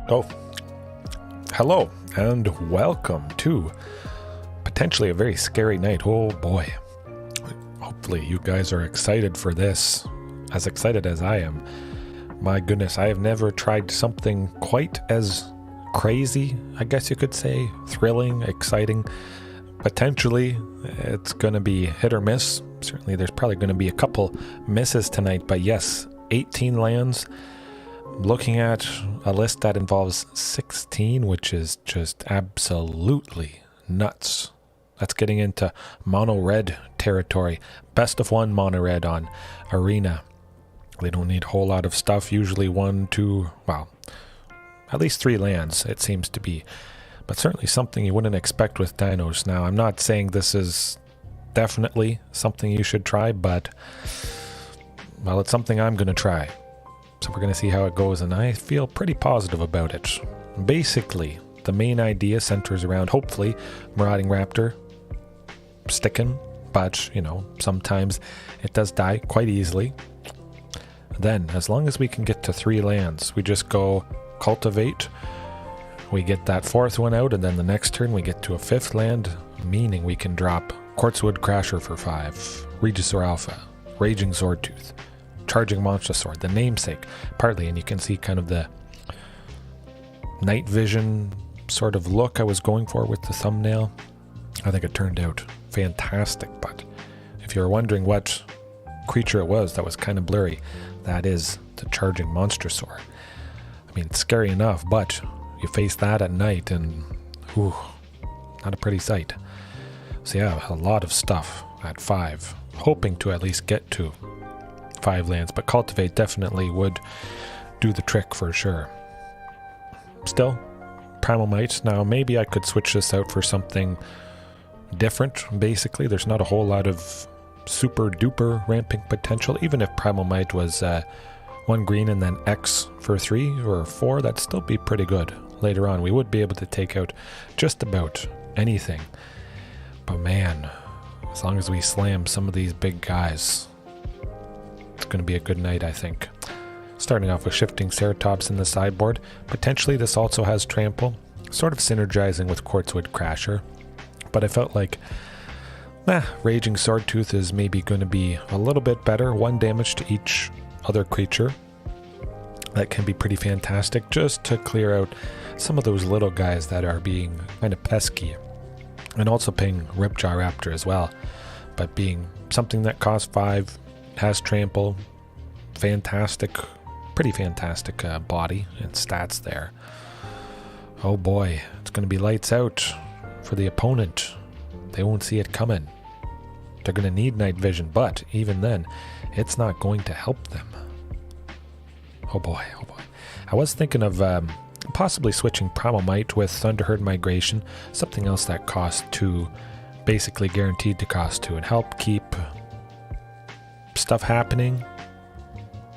Oh, hello and welcome to potentially a very scary night. Oh boy. Hopefully you guys are excited for this, as excited as I am. My goodness, I have never tried something quite as crazy, I guess you could say. Thrilling, exciting. Potentially it's going to be hit or miss. Certainly there's probably going to be a couple misses tonight, but yes, 18 lands. Looking at a list that involves 16, which is just absolutely nuts. That's getting into mono red territory. Best of one mono red on Arena. They don't need a whole lot of stuff. Usually 1, 2, well, at least 3 lands it seems to be. But certainly something you wouldn't expect with dinos. Now, I'm not saying this is definitely something you should try, but, well, it's something I'm going to try. So we're going to see how it goes, and I feel pretty positive about it. Basically, the main idea centers around, hopefully, Marauding Raptor sticking, but, you know, sometimes it does die quite easily. Then, as long as we can get to 3 lands, we just go cultivate, we get that 4th one out, and then the next turn we get to a 5th land, meaning we can drop Quartzwood Crasher for 5, Regisaur Alpha, Raging Swordtooth, Charging Monstorsaur, the namesake, partly, and you can see kind of the night vision sort of look I was going for with the thumbnail. I think it turned out fantastic, but if you're wondering what creature it was that was kind of blurry, that is the Charging Monstorsaur. I mean, it's scary enough, but you face that at night and, ooh, not a pretty sight. So yeah, a lot of stuff at 5, hoping to at least get to 5 lands, but cultivate definitely would do the trick for sure. Still, Primal Might. Now maybe I could switch this out for something different. Basically, there's not a whole lot of super duper ramping potential. Even if Primal Might was 1 green and then X for 3 or 4, that'd still be pretty good. Later on we would be able to take out just about anything. But man, as long as we slam some of these big guys, it's going to be a good night, I think. Starting off with Shifting Ceratops in the sideboard. Potentially this also has Trample, sort of synergizing with Quartzwood Crasher. But I felt like, Raging Swordtooth is maybe going to be a little bit better. 1 damage to each other creature. That can be pretty fantastic, just to clear out some of those little guys that are being kind of pesky. And also paying Ripjaw Raptor as well. But being something that costs 5, has Trample, fantastic, pretty fantastic body and stats there. Oh boy, it's going to be lights out for the opponent. They won't see it coming. They're going to need night vision, but even then, it's not going to help them. Oh boy, oh boy. I was thinking of possibly switching Primal Might with Thunderherd Migration, something else that costs 2, basically guaranteed to cost 2, and help keep stuff happening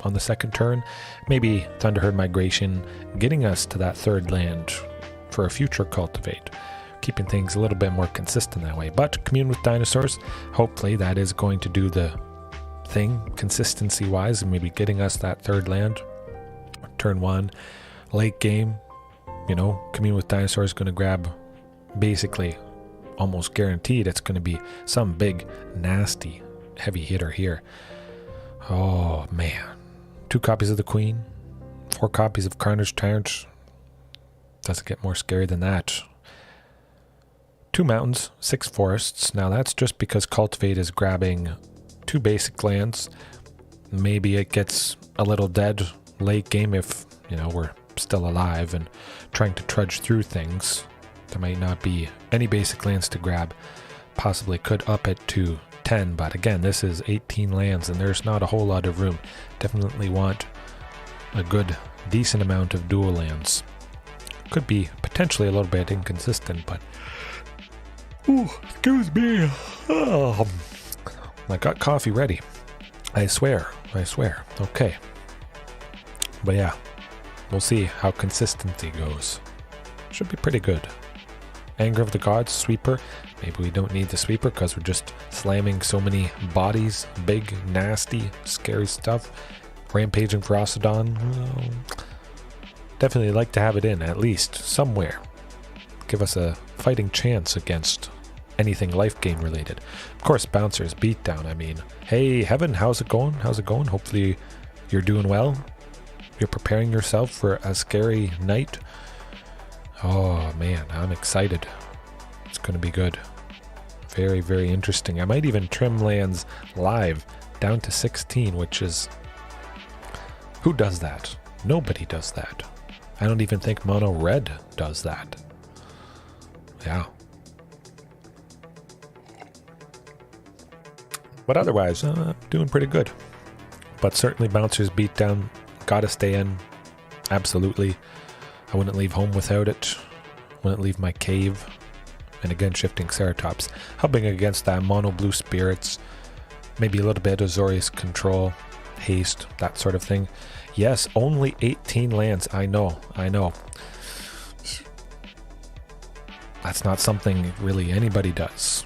on the 2nd turn. Maybe Thunderherd Migration getting us to that 3rd land for a future cultivate, keeping things a little bit more consistent that way. But Commune with Dinosaurs, hopefully that is going to do the thing consistency wise, and maybe getting us that 3rd land turn 1. Late game, you know, Commune with Dinosaurs is going to grab, basically almost guaranteed it's going to be some big nasty heavy hitter here. Oh man, 2 copies of the Queen, 4 copies of Carnage Tyrant. Doesn't get more scary than that. 2 mountains, 6 forests. Now that's just because Cultivate is grabbing 2 basic lands. Maybe it gets a little dead late game if, you know, we're still alive and trying to trudge through things. There might not be any basic lands to grab. Possibly could up it to 10, but again, this is 18 lands and there's not a whole lot of room. Definitely want a good, decent amount of dual lands. Could be potentially a little bit inconsistent, but... Ooh, excuse me. Oh, I got coffee ready. I swear. Okay. But yeah, we'll see how consistency goes. Should be pretty good. Anger of the Gods, Sweeper. Maybe we don't need the Sweeper because we're just slamming so many bodies. Big, nasty, scary stuff. Rampaging Ferocidon. Well, Definitely like to have it in, at least, somewhere. Give us a fighting chance against anything life gain related. Of course, Bouncer's beatdown, I mean. Hey, Heaven, how's it going? How's it going? Hopefully you're doing well. You're preparing yourself for a scary night. Oh, man, I'm excited. It's going to be good. Very, very interesting. I might even trim lands live down to 16, which is... Who does that? Nobody does that. I don't even think Mono Red does that. Yeah. But otherwise, doing pretty good. But certainly Bouncer's beatdown, gotta stay in. Absolutely. I wouldn't leave home without it. Wouldn't leave my cave. And again, shifting Ceratops. Helping against that Mono Blue Spirits. Maybe a little bit of Azorius Control. Haste, that sort of thing. Yes, only 18 lands. I know. That's not something really anybody does.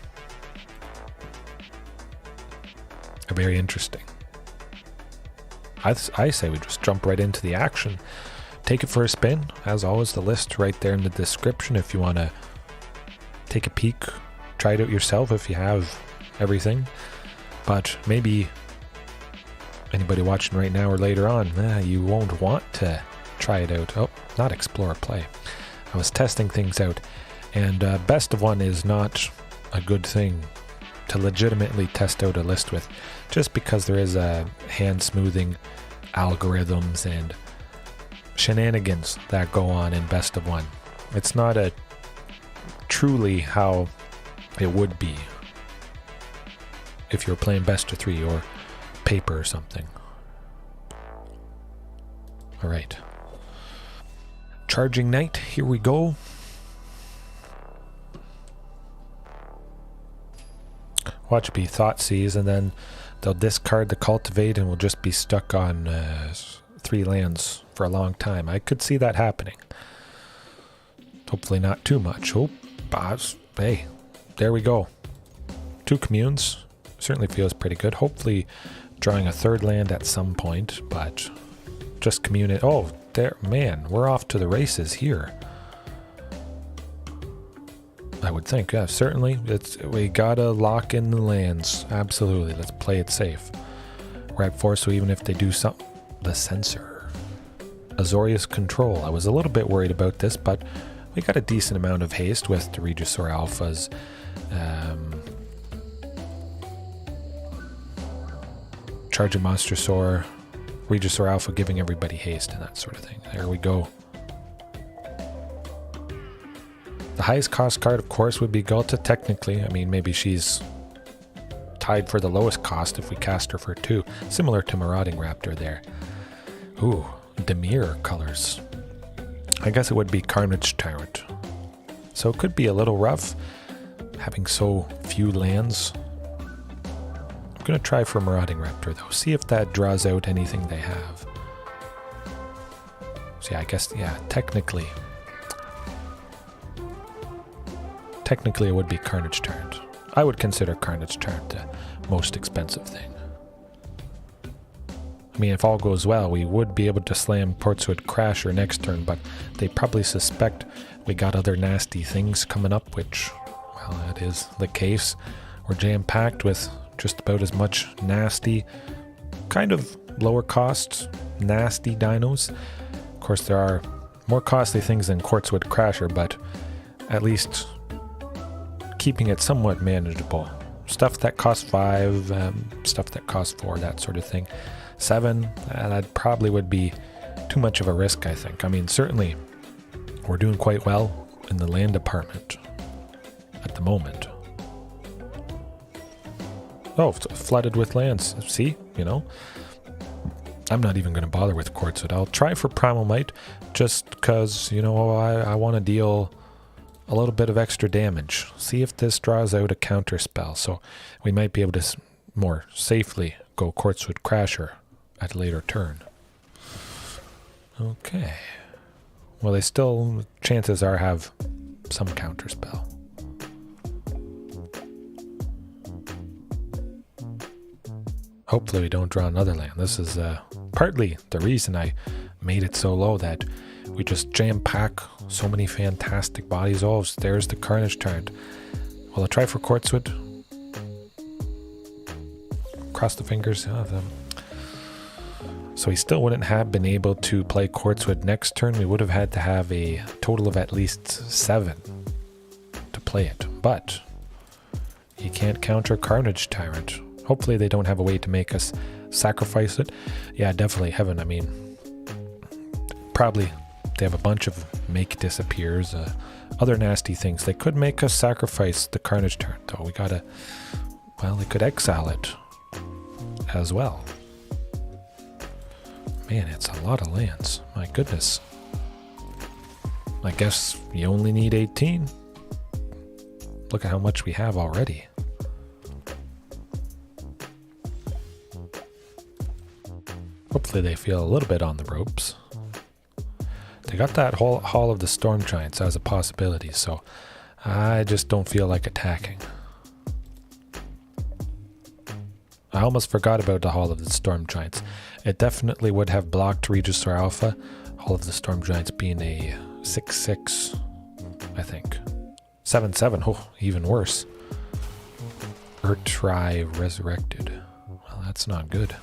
Very interesting. I say we just jump right into the action. Take it for a spin. As always, the list right there in the description if you want to take a peek. Try it out yourself if you have everything. But maybe anybody watching right now or later on, you won't want to try it out. Oh, not explore, play. I was testing things out. And best of one is not a good thing to legitimately test out a list with, just because there is a hand smoothing algorithms and shenanigans that go on in best of one. It's not a truly how it would be if you're playing best of 3 or paper or something. All right. Charging Knight, here we go. Watch be Thoughtseize, and then they'll discard the Cultivate and we'll just be stuck on 3 lands for a long time. I could see that happening. Hopefully not too much. Oh, hey, there we go. 2 communes. Certainly feels pretty good. Hopefully drawing a 3rd land at some point, but just commune it. Oh, there, man, we're off to the races here. I would think, yeah, certainly. We gotta lock in the lands. Absolutely, let's play it safe. We're at 4, so even if they do something... The Censor. Azorius Control. I was a little bit worried about this, but we got a decent amount of haste with the Regisaur Alphas. Charging Monstorsaur. Regisaur Alpha giving everybody haste and that sort of thing. There we go. The highest cost card, of course, would be Gulta, technically. I mean, maybe she's tied for the lowest cost if we cast her for 2. Similar to Marauding Raptor there. Ooh, Dimir colors. I guess it would be Carnage Tyrant. So it could be a little rough, having so few lands. I'm going to try for Marauding Raptor, though. See if that draws out anything they have. So yeah, I guess, yeah, technically it would be Carnage Tyrant. I would consider Carnage Tyrant the most expensive thing. I mean, if all goes well, we would be able to slam Quartzwood Crasher next turn, but they probably suspect we got other nasty things coming up, which, well, that is the case. We're jam-packed with just about as much nasty, kind of lower cost, nasty dinos. Of course, there are more costly things than Quartzwood Crasher, but at least keeping it somewhat manageable. Stuff that costs 5, stuff that costs 4, that sort of thing. 7, that probably would be too much of a risk, I think. I mean, certainly we're doing quite well in the land department at the moment. Oh, flooded with lands. See, you know, I'm not even going to bother with Quartzwood. I'll try for Primal Might just because, you know, I want to deal a little bit of extra damage. See if this draws out a counter spell. So we might be able to more safely go Quartzwood Crasher at a later turn. Okay. Well, they still, chances are, have some counter spell. Hopefully we don't draw another land. This is partly the reason I made it so low that we just jam-pack so many fantastic bodies. Oh, there's the Carnage Tyrant. Well, I'll try for Quartzwood. Cross the fingers. So he still wouldn't have been able to play Quartzwood next turn. We would have had to have a total of at least 7 to play it. But he can't counter Carnage Tyrant. Hopefully they don't have a way to make us sacrifice it. Yeah, definitely Heaven. I mean, probably they have a bunch of make disappears, other nasty things. They could make us sacrifice the Carnage Tyrant, though. We gotta, well, they could exile it as well. Man, it's a lot of lands. My goodness. I guess you only need 18. Look at how much we have already. Hopefully they feel a little bit on the ropes. They got that whole Hall of the Storm Giants as a possibility, so I just don't feel like attacking. I almost forgot about the Hall of the Storm Giants. It definitely would have blocked Regisaur Alpha. Hall of the Storm Giants being a 6/6, I think. 7/7, oh, even worse. Urtry Resurrected. Well, that's not good.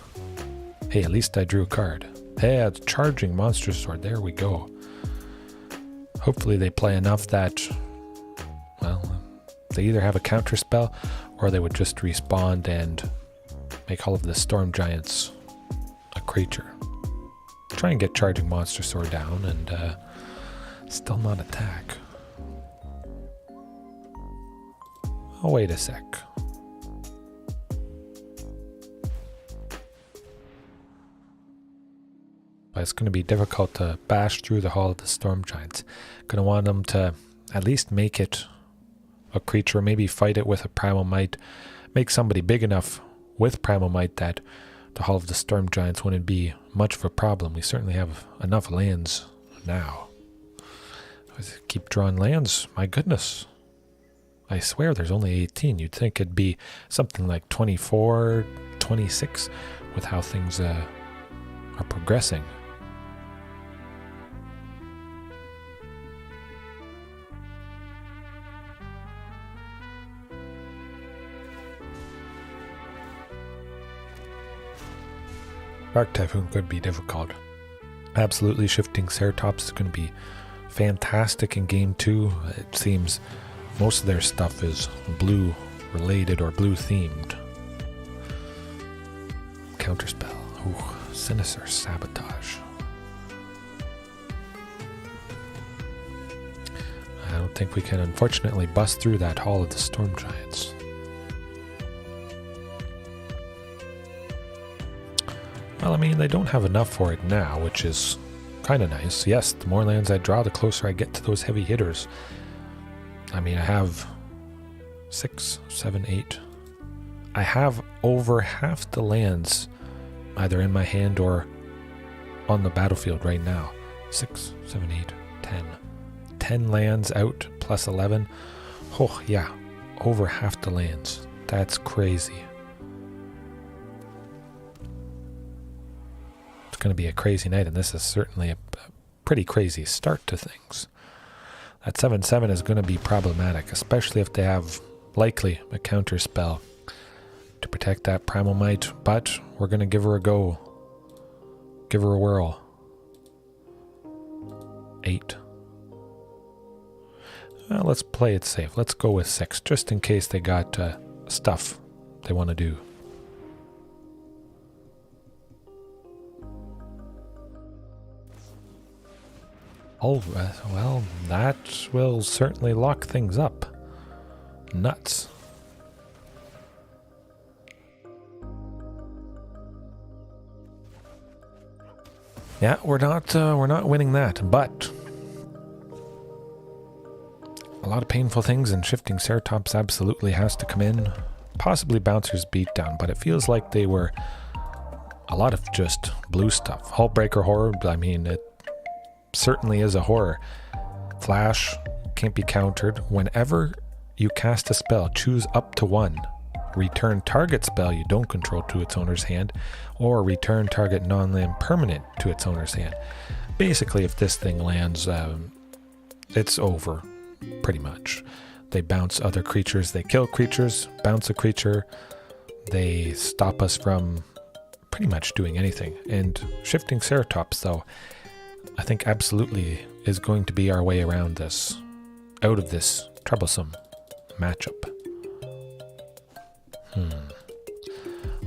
Hey, at least I drew a card. Hey, it's Charging Monstorsaur. There we go. Hopefully they play enough that, well, they either have a counter spell or they would just respawn and make all of the Storm Giants a creature. Try and get Charging Monstorsaur down and still not attack. Oh, wait a sec. It's going to be difficult to bash through the Hall of the Storm Giants. Going to want them to at least make it a creature, maybe fight it with a Primal Might, make somebody big enough with Primal Might that the Hall of the Storm Giants wouldn't be much of a problem. We certainly have enough lands now. I keep drawing lands. My goodness. I swear there's only 18. You'd think it'd be something like 24, 26 with how things are progressing. Dark Typhoon could be difficult. Absolutely Shifting Ceratops is going to be fantastic in game 2. It seems most of their stuff is blue related or blue themed. Counterspell. Ooh, Sinister Sabotage. I don't think we can unfortunately bust through that Hall of the Storm Giants. Well, I mean, they don't have enough for it now, which is kind of nice. Yes, the more lands I draw, the closer I get to those heavy hitters. I mean, I have 6, 7, 8. I have over half the lands either in my hand or on the battlefield right now. 6, 7, 8, 10. 10 lands out plus 11. Oh, yeah, over half the lands. That's crazy. Going to be a crazy night, and this is certainly a pretty crazy start to things. That 7/7 is going to be problematic, especially if they have likely a counter spell to protect that Primal Might, but we're going to give her a go. Give her a whirl. 8. Well, let's play it safe. Let's go with 6, just in case they got stuff they want to do. Oh, well, that will certainly lock things up. Nuts. Yeah, we're not winning that, but a lot of painful things, and Shifting Ceratops absolutely has to come in. Possibly Bouncer's Beatdown, but it feels like they were a lot of just blue stuff. Hullbreaker Horror, I mean, it certainly is a horror. Flash can't be countered. Whenever you cast a spell, choose up to 1 return target spell you don't control to its owner's hand, or return target non-land permanent to its owner's hand. Basically, if this thing lands, it's over, pretty much. They bounce other creatures, they kill creatures, bounce a creature, they stop us from pretty much doing anything. And Shifting Ceratops, though, I think absolutely is going to be our way around this, out of this troublesome matchup.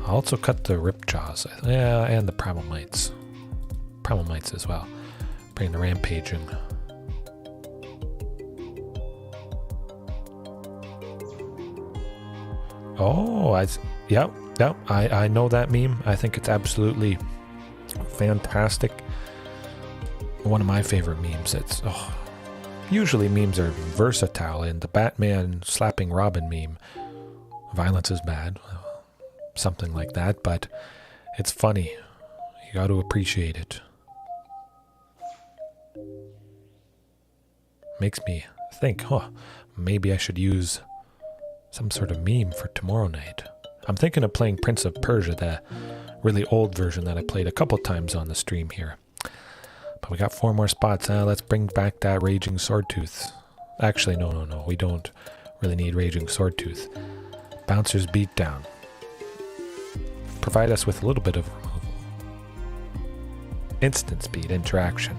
I'll also cut the Ripjaws, yeah, and the Primal Mights. Primal Mights as well. Bring the Rampage in. Oh, I know that meme. I think it's absolutely fantastic. One of my favorite memes. It's usually memes are versatile, and the Batman slapping Robin meme, violence is bad, something like that, but it's funny. You got to appreciate it. Makes me think, maybe I should use some sort of meme for tomorrow night. I'm thinking of playing Prince of Persia, the really old version that I played a couple times on the stream here. But we got 4 more spots. Let's bring back that Raging Swordtooth. Actually, no. We don't really need Raging Swordtooth. Bouncer's Beatdown. Provide us with a little bit of removal. Instant speed interaction.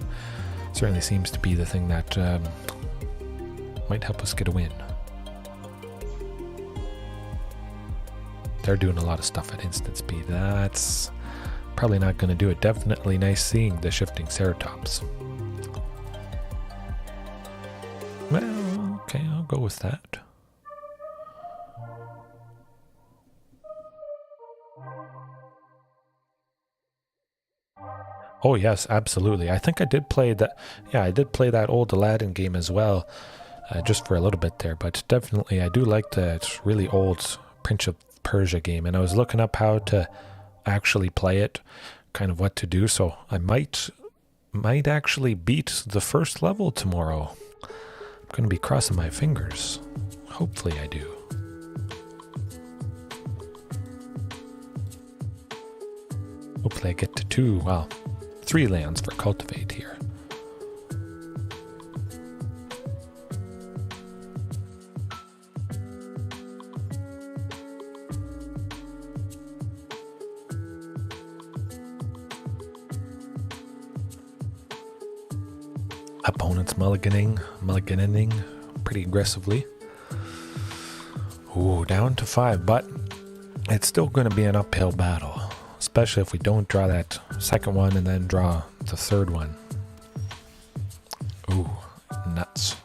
Certainly seems to be the thing that might help us get a win. They're doing a lot of stuff at instant speed. That's probably not going to do it. Definitely nice seeing the Shifting Ceratops. Well, okay, I'll go with that. Oh yes, absolutely. I think I did play that. Yeah, I did play that old Aladdin game as well, just for a little bit there. But definitely, I do like that really old Prince of Persia game, and I was looking up how to actually play it, kind of what to do. So I might actually beat the first level tomorrow. I'm going to be crossing my fingers. Hopefully, I do. Hopefully, I get to 3 lands for Cultivate here. Opponent's mulliganing pretty aggressively. Ooh, down to 5, but it's still going to be an uphill battle, especially if we don't draw that second one and then draw the third one. Ooh, nuts.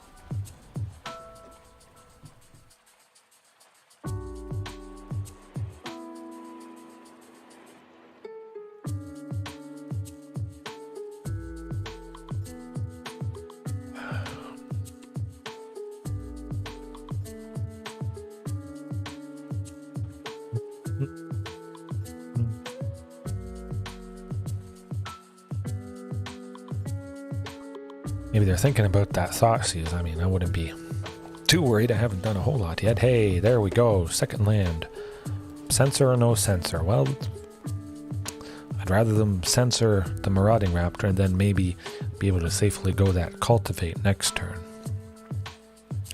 Maybe they're thinking about that Thoughtseize. I mean, I wouldn't be too worried. I haven't done a whole lot yet. Hey, there we go. Second land. Censor or no censor? Well, I'd rather them censor the Marauding Raptor and then maybe be able to safely go that Cultivate next turn.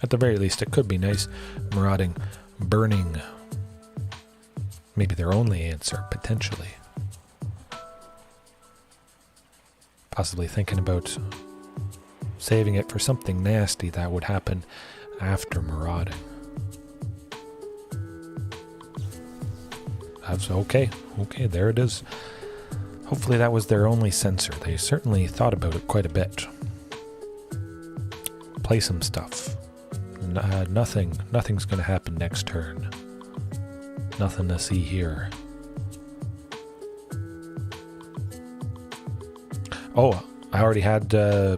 At the very least, it could be nice. Marauding, burning. Maybe their only answer, potentially. Possibly thinking about saving it for something nasty that would happen after Marauding. That's okay. Okay, there it is. Hopefully that was their only censor. They certainly thought about it quite a bit. Play some stuff. Nothing's going to happen next turn. Nothing to see here. Oh, I already had the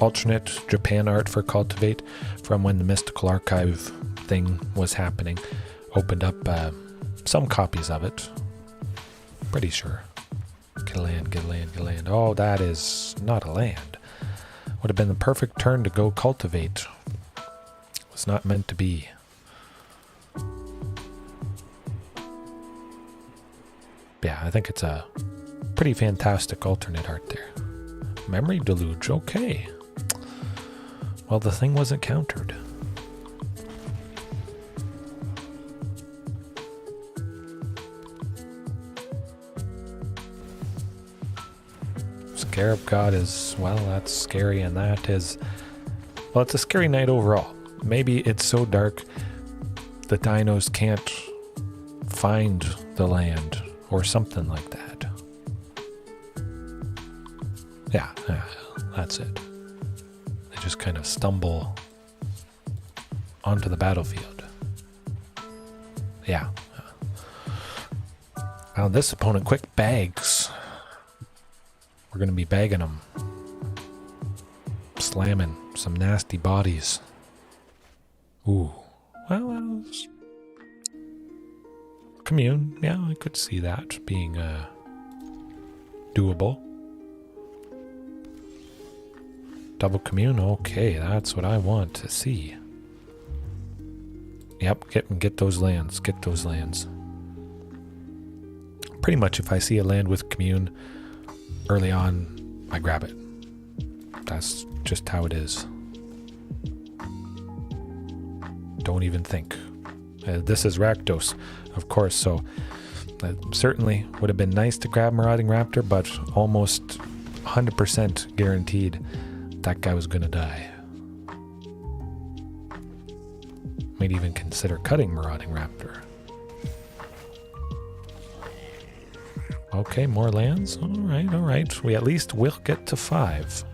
alternate Japan art for Cultivate from when the Mystical Archive thing was happening. Opened up some copies of it. Pretty sure. Get a land, get a land, get a land. Oh, that is not a land. Would have been the perfect turn to go Cultivate. Was not meant to be. Yeah, I think it's a pretty fantastic alternate art there. Memory Deluge, okay. Well, the thing wasn't countered. Scarab God is, well, that's scary, and that is, well, it's a scary night overall. Maybe it's so dark the dinos can't find the land or something like that. Yeah, that's it. They just kind of stumble onto the battlefield. Yeah. Now this opponent quick bags. We're going to be bagging them. Slamming some nasty bodies. Ooh. Well, commune. Yeah, I could see that being doable. Double commune. Okay, that's what I want to see. Yep, get those lands. Get those lands. Pretty much if I see a land with commune early on, I grab it. That's just how it is. Don't even think. This is Rakdos, of course, so certainly would have been nice to grab Marauding Raptor, but almost 100% guaranteed that guy was going to die. Might even consider cutting Marauding Raptor. Okay, more lands. All right. We at least will get to 5.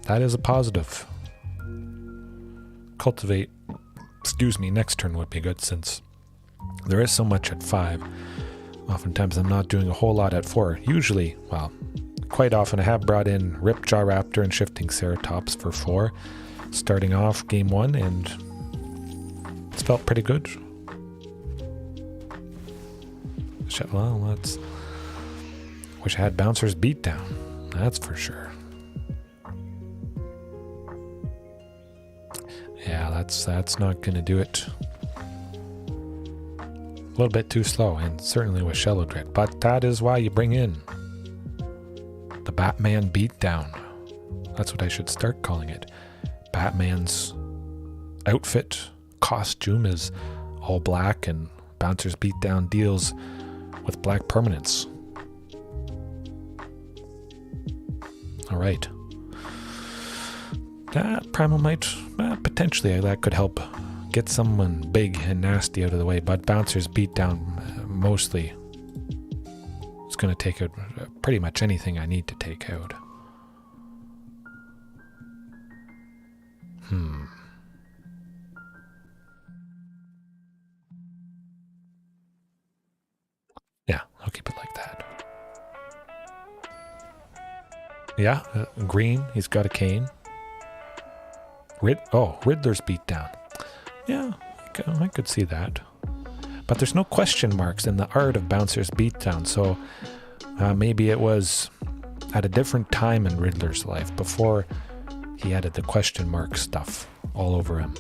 That is a positive. Cultivate, excuse me, next turn would be good since there is so much at 5. Oftentimes I'm not doing a whole lot at 4. Usually, well, quite often I have brought in Ripjaw Raptor and Shifting Ceratops for 4. Starting off game 1, and it's felt pretty good. Well, let's... Wish I had Bouncer's Beatdown, that's for sure. Yeah, that's not going to do it. A little bit too slow, and certainly with Shallow Dread. But that is why you bring in the Batman Beatdown. That's what I should start calling it. Batman's outfit, costume is all black, and Bouncer's Beatdown deals with black permanents. Alright. Primal Might, potentially that could help get someone big and nasty out of the way, but Bouncer's Beatdown mostly is going to take out pretty much anything I need to take out. Yeah, I'll keep it like that. Yeah, green, he's got a cane. Riddler's Beatdown. Yeah, I could see that. But there's no question marks in the art of Bouncer's Beatdown, so maybe it was at a different time in Riddler's life, before he added the question mark stuff all over him.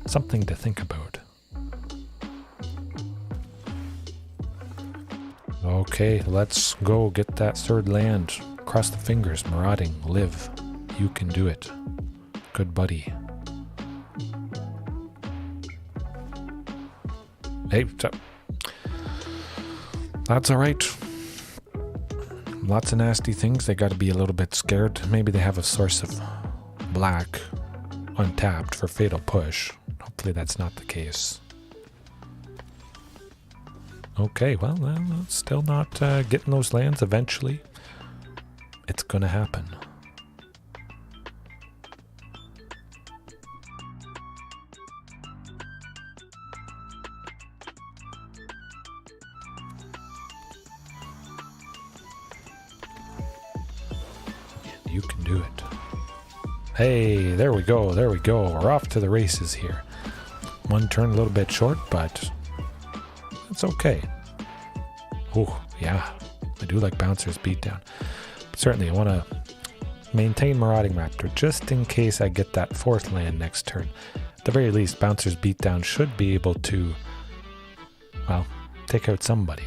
Something to think about. Okay, let's go get that third land. Cross the fingers, Marauding, live. You can do it. Good buddy. Hey, that's alright. Lots of nasty things. They gotta be a little bit scared. Maybe they have a source of black untapped for Fatal Push. Hopefully that's not the case. Okay, well, still not getting those lands eventually. It's gonna happen. You can do it. Hey, there we go. We're off to the races here. One turn a little bit short, but it's okay. Oh, yeah. I do like Bouncer's Beatdown. But certainly, I want to maintain Marauding Raptor just in case I get that 4th land next turn. At the very least, Bouncer's Beatdown should be able to well, take out somebody.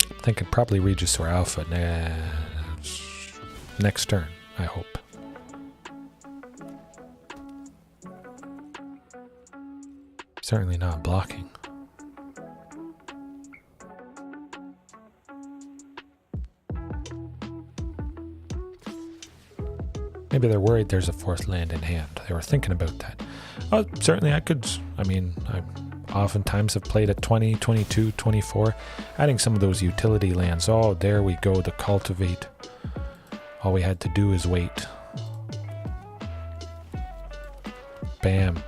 I'm thinking probably Regisaur Alpha next turn, I hope. Certainly not blocking. Maybe they're worried there's a fourth land in hand. They were thinking about that. Oh, certainly I could. I mean, I oftentimes have played at 20, 22, 24. Adding some of those utility lands. Oh, there we go, the cultivate. All we had to do is wait. Bam.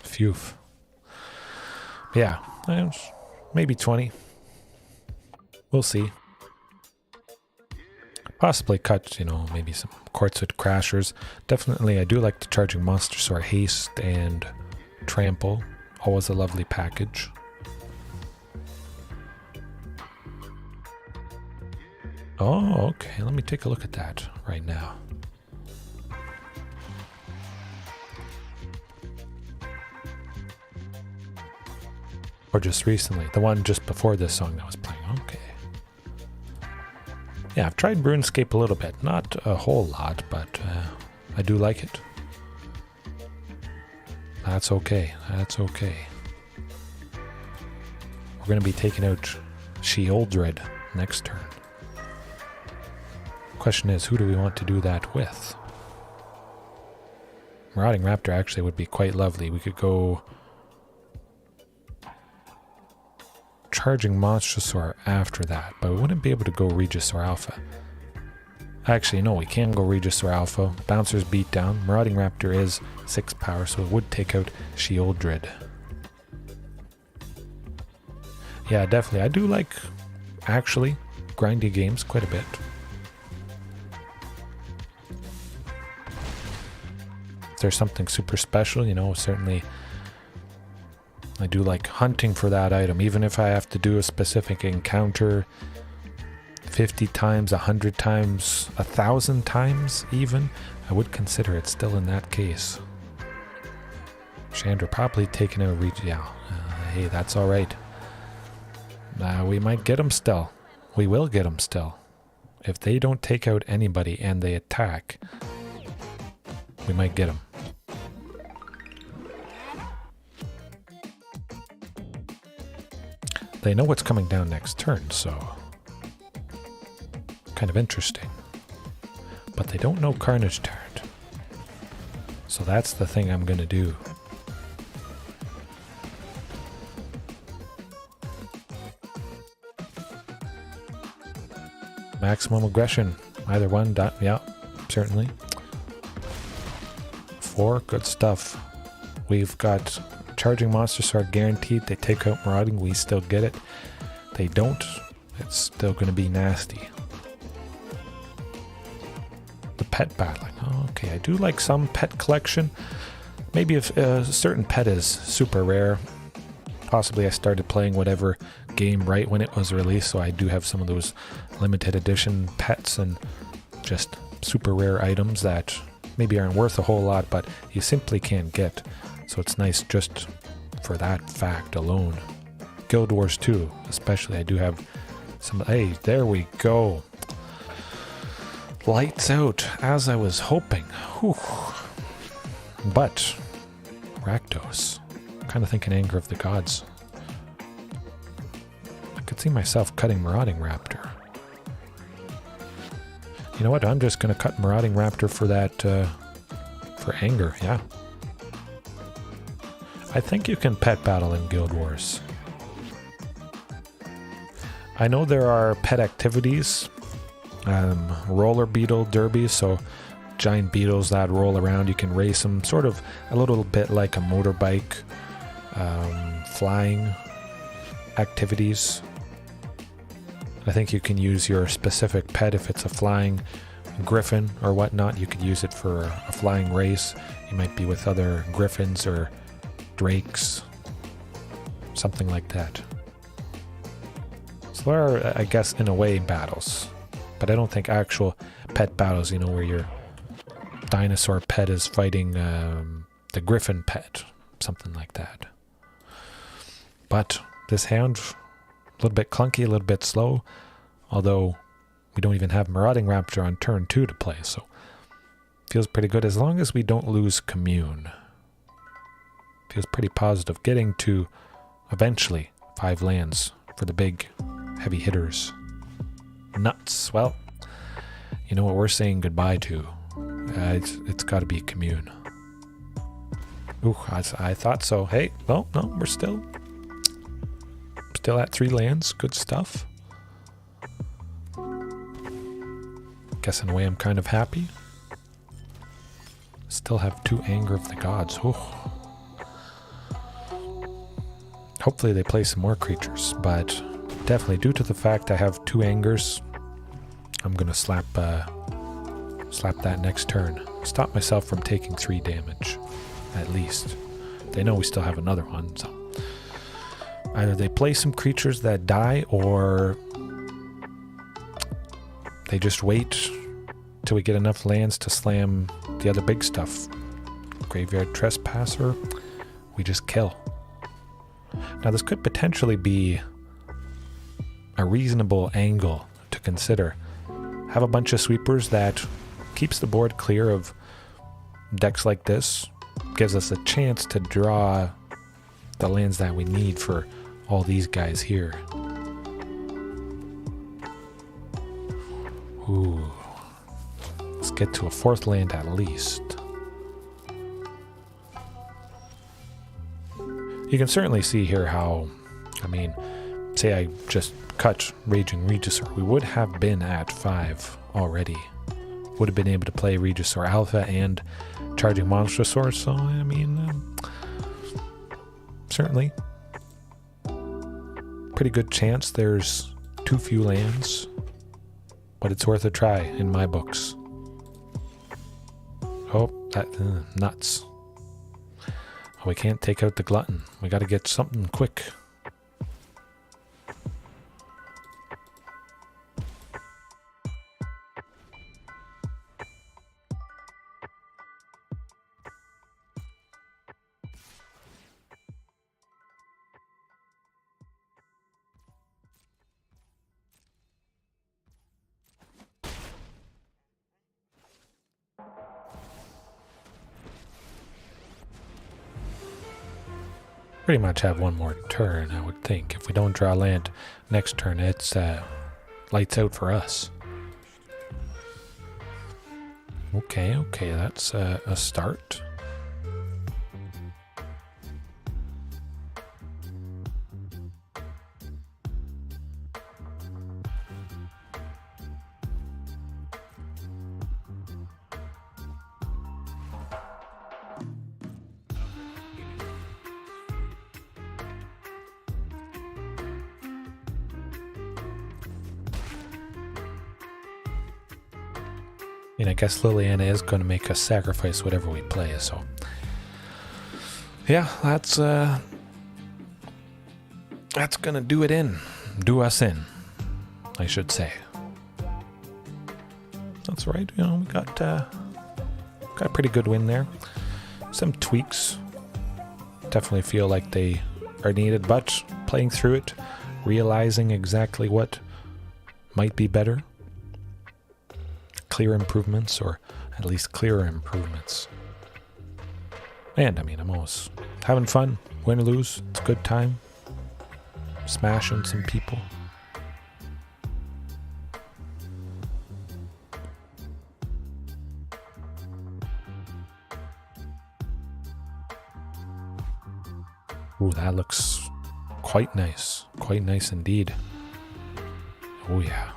Phew. Yeah, maybe 20. We'll see. Possibly cut, maybe some Quartzwood Crashers. Definitely, I do like the Charging Monstorsaur Haste and Trample. Always a lovely package. Oh, okay. Let me take a look at that right now. Or just recently. The one just before this song that was playing. Okay. Yeah, I've tried RuneScape a little bit. Not a whole lot, but I do like it. That's okay. That's okay. We're going to be taking out Sheoldred next turn. Question is, who do we want to do that with? Marauding Raptor actually would be quite lovely. We could go Charging Monstorsaur after that, but we wouldn't be able to go Regisaur Alpha. Actually, no, we can go Regisaur Alpha. Bouncer's beat down. Marauding Raptor is 6 power, so it would take out Sheoldred. Yeah, definitely. I do like, actually, grindy games quite a bit. If there's something super special, certainly I do like hunting for that item, even if I have to do a specific encounter 50 times, 100 times, 1,000 times even, I would consider it still in that case. Chandra probably taking out Ripjaw. Hey, that's alright. We might get him still. We will get him still. If they don't take out anybody and they attack, we might get him. They know what's coming down next turn, so kind of interesting. But they don't know Carnage Tyrant. So that's the thing I'm going to do. Maximum aggression. Either one. Yeah, certainly. 4, good stuff. We've got Charging Monstorsaur guaranteed. They take out Marauding, we still get it. They don't, it's still going to be nasty. The pet battling. Oh, okay, I do like some pet collection. Maybe if a certain pet is super rare. Possibly I started playing whatever game right when it was released, so I do have some of those limited edition pets and just super rare items that maybe aren't worth a whole lot, but you simply can't get. So it's nice just for that fact alone. Guild Wars 2, especially, I do have some. Hey, there we go. Lights out, as I was hoping. Whew. But Rakdos, kind of thinking Anger of the Gods. I could see myself cutting Marauding Raptor. You know what? I'm just going to cut Marauding Raptor for that, for Anger, yeah. I think you can pet battle in Guild Wars. I know there are pet activities, roller beetle derbies, so giant beetles that roll around, you can race them, sort of a little bit like a motorbike, flying activities. I think you can use your specific pet if it's a flying griffin or whatnot. You could use it for a flying race. You might be with other griffins or drakes, something like that. So there are, I guess, in a way, battles. But I don't think actual pet battles, where your dinosaur pet is fighting just a griffin pet, something like that. But this hand, a little bit clunky, a little bit slow, although we don't even have Marauding Raptor on turn 2 to play, so feels pretty good as long as we don't lose Commune. Feels pretty positive getting to eventually 5 lands for the big heavy hitters. Nuts. Well, you know what we're saying goodbye to. It's got to be Commune. Ooh, I thought so. Hey, well, no, we're still at 3 lands. Good stuff. Guess in a way I'm kind of happy. Still have 2 Anger of the Gods. Ooh. Hopefully they play some more creatures, but definitely due to the fact I have 2 Angers, I'm going to slap that next turn. Stop myself from taking 3 damage, at least. They know we still have another one, so either they play some creatures that die, or they just wait till we get enough lands to slam the other big stuff. Graveyard Trespasser, we just kill. Now this could potentially be a reasonable angle to consider. Have a bunch of sweepers that keeps the board clear of decks like this, gives us a chance to draw the lands that we need for all these guys here. Ooh. Let's get to a 4th land at least. You can certainly see here how, I mean, say I just cut Raging Regisaur, we would have been at 5 already. Would have been able to play Regisaur Alpha and Charging Monstorsaur, so I mean, certainly pretty good chance there's too few lands, but it's worth a try in my books. Oh, that nuts. Oh, we can't take out the Glutton. We got to get something quick. Pretty much have one more turn, I would think. If we don't draw land next turn, it's lights out for us. Okay, that's a start. And I guess Liliana is going to make us sacrifice whatever we play, so yeah, that's gonna do us in, I should say. That's right, you know, we got a pretty good win there. Some tweaks, definitely feel like they are needed, but playing through it, realizing exactly what might be better. Clear improvements, or at least clearer improvements. And I mean, I'm always having fun. Win or lose, it's a good time. Smashing some people. Ooh, that looks quite nice. Quite nice indeed. Oh yeah.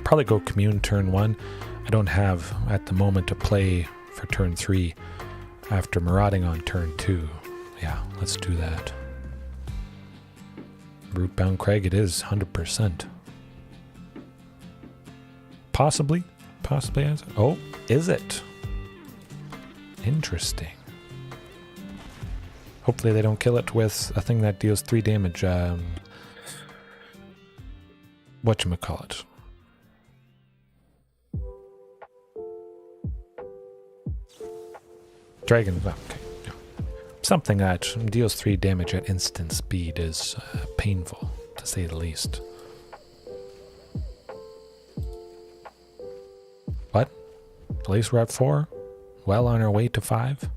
Probably go Commune turn 1. I don't have at the moment to play for turn 3 after Marauding on turn 2. Yeah, let's do that. Rootbound Crag, it is 100%. Possibly. Oh, is it? Interesting. Hopefully they don't kill it with a thing that deals 3 damage. Whatchamacallit. Dragons, okay. Yeah. Something that deals 3 damage at instant speed is painful, to say the least. What? At least we're at 4? Well on our way to 5?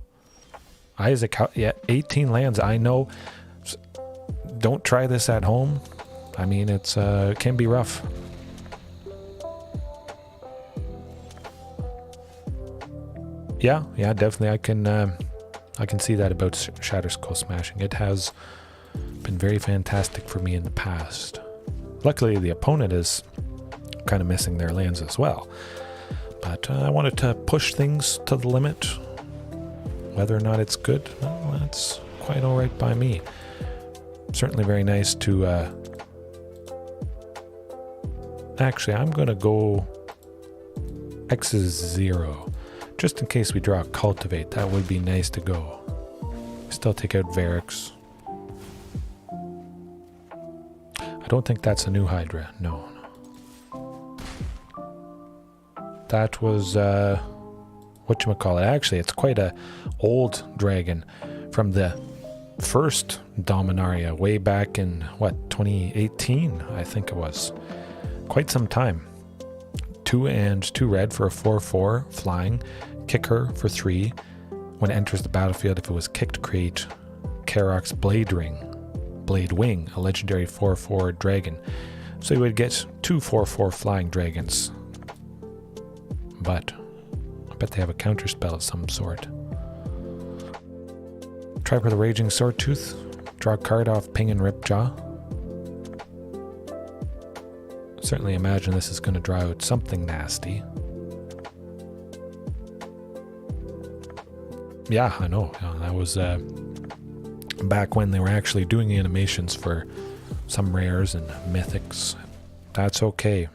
Isaac, yeah, 18 lands, I know. Don't try this at home. I mean, it can be rough. Yeah, definitely. I can see that about Shatterskull Smashing. It has been very fantastic for me in the past. Luckily, the opponent is kind of missing their lands as well. But I wanted to push things to the limit. Whether or not it's good, well, that's quite all right by me. Certainly very nice to... Actually, I'm going to go X is 0. Just in case we draw Cultivate, that would be nice to go. Still take out Varix. I don't think that's a new Hydra. No. That was, whatchamacallit. Actually, it's quite a old dragon from the first Dominaria way back in, what, 2018, I think it was. Quite some time. 2 and 2 red for a 4/4 flying. Kick her for 3. When it enters the battlefield, if it was kicked, create Karok's Blade Wing, a legendary 4/4 dragon. So you would get 2 4/4 flying dragons. But I bet they have a counter spell of some sort. Try for the Raging Swordtooth. Draw a card off Ping and Ripjaw. Certainly imagine this is going to draw out something nasty. Yeah, I know. That was back when they were actually doing animations for some rares and mythics. That's okay.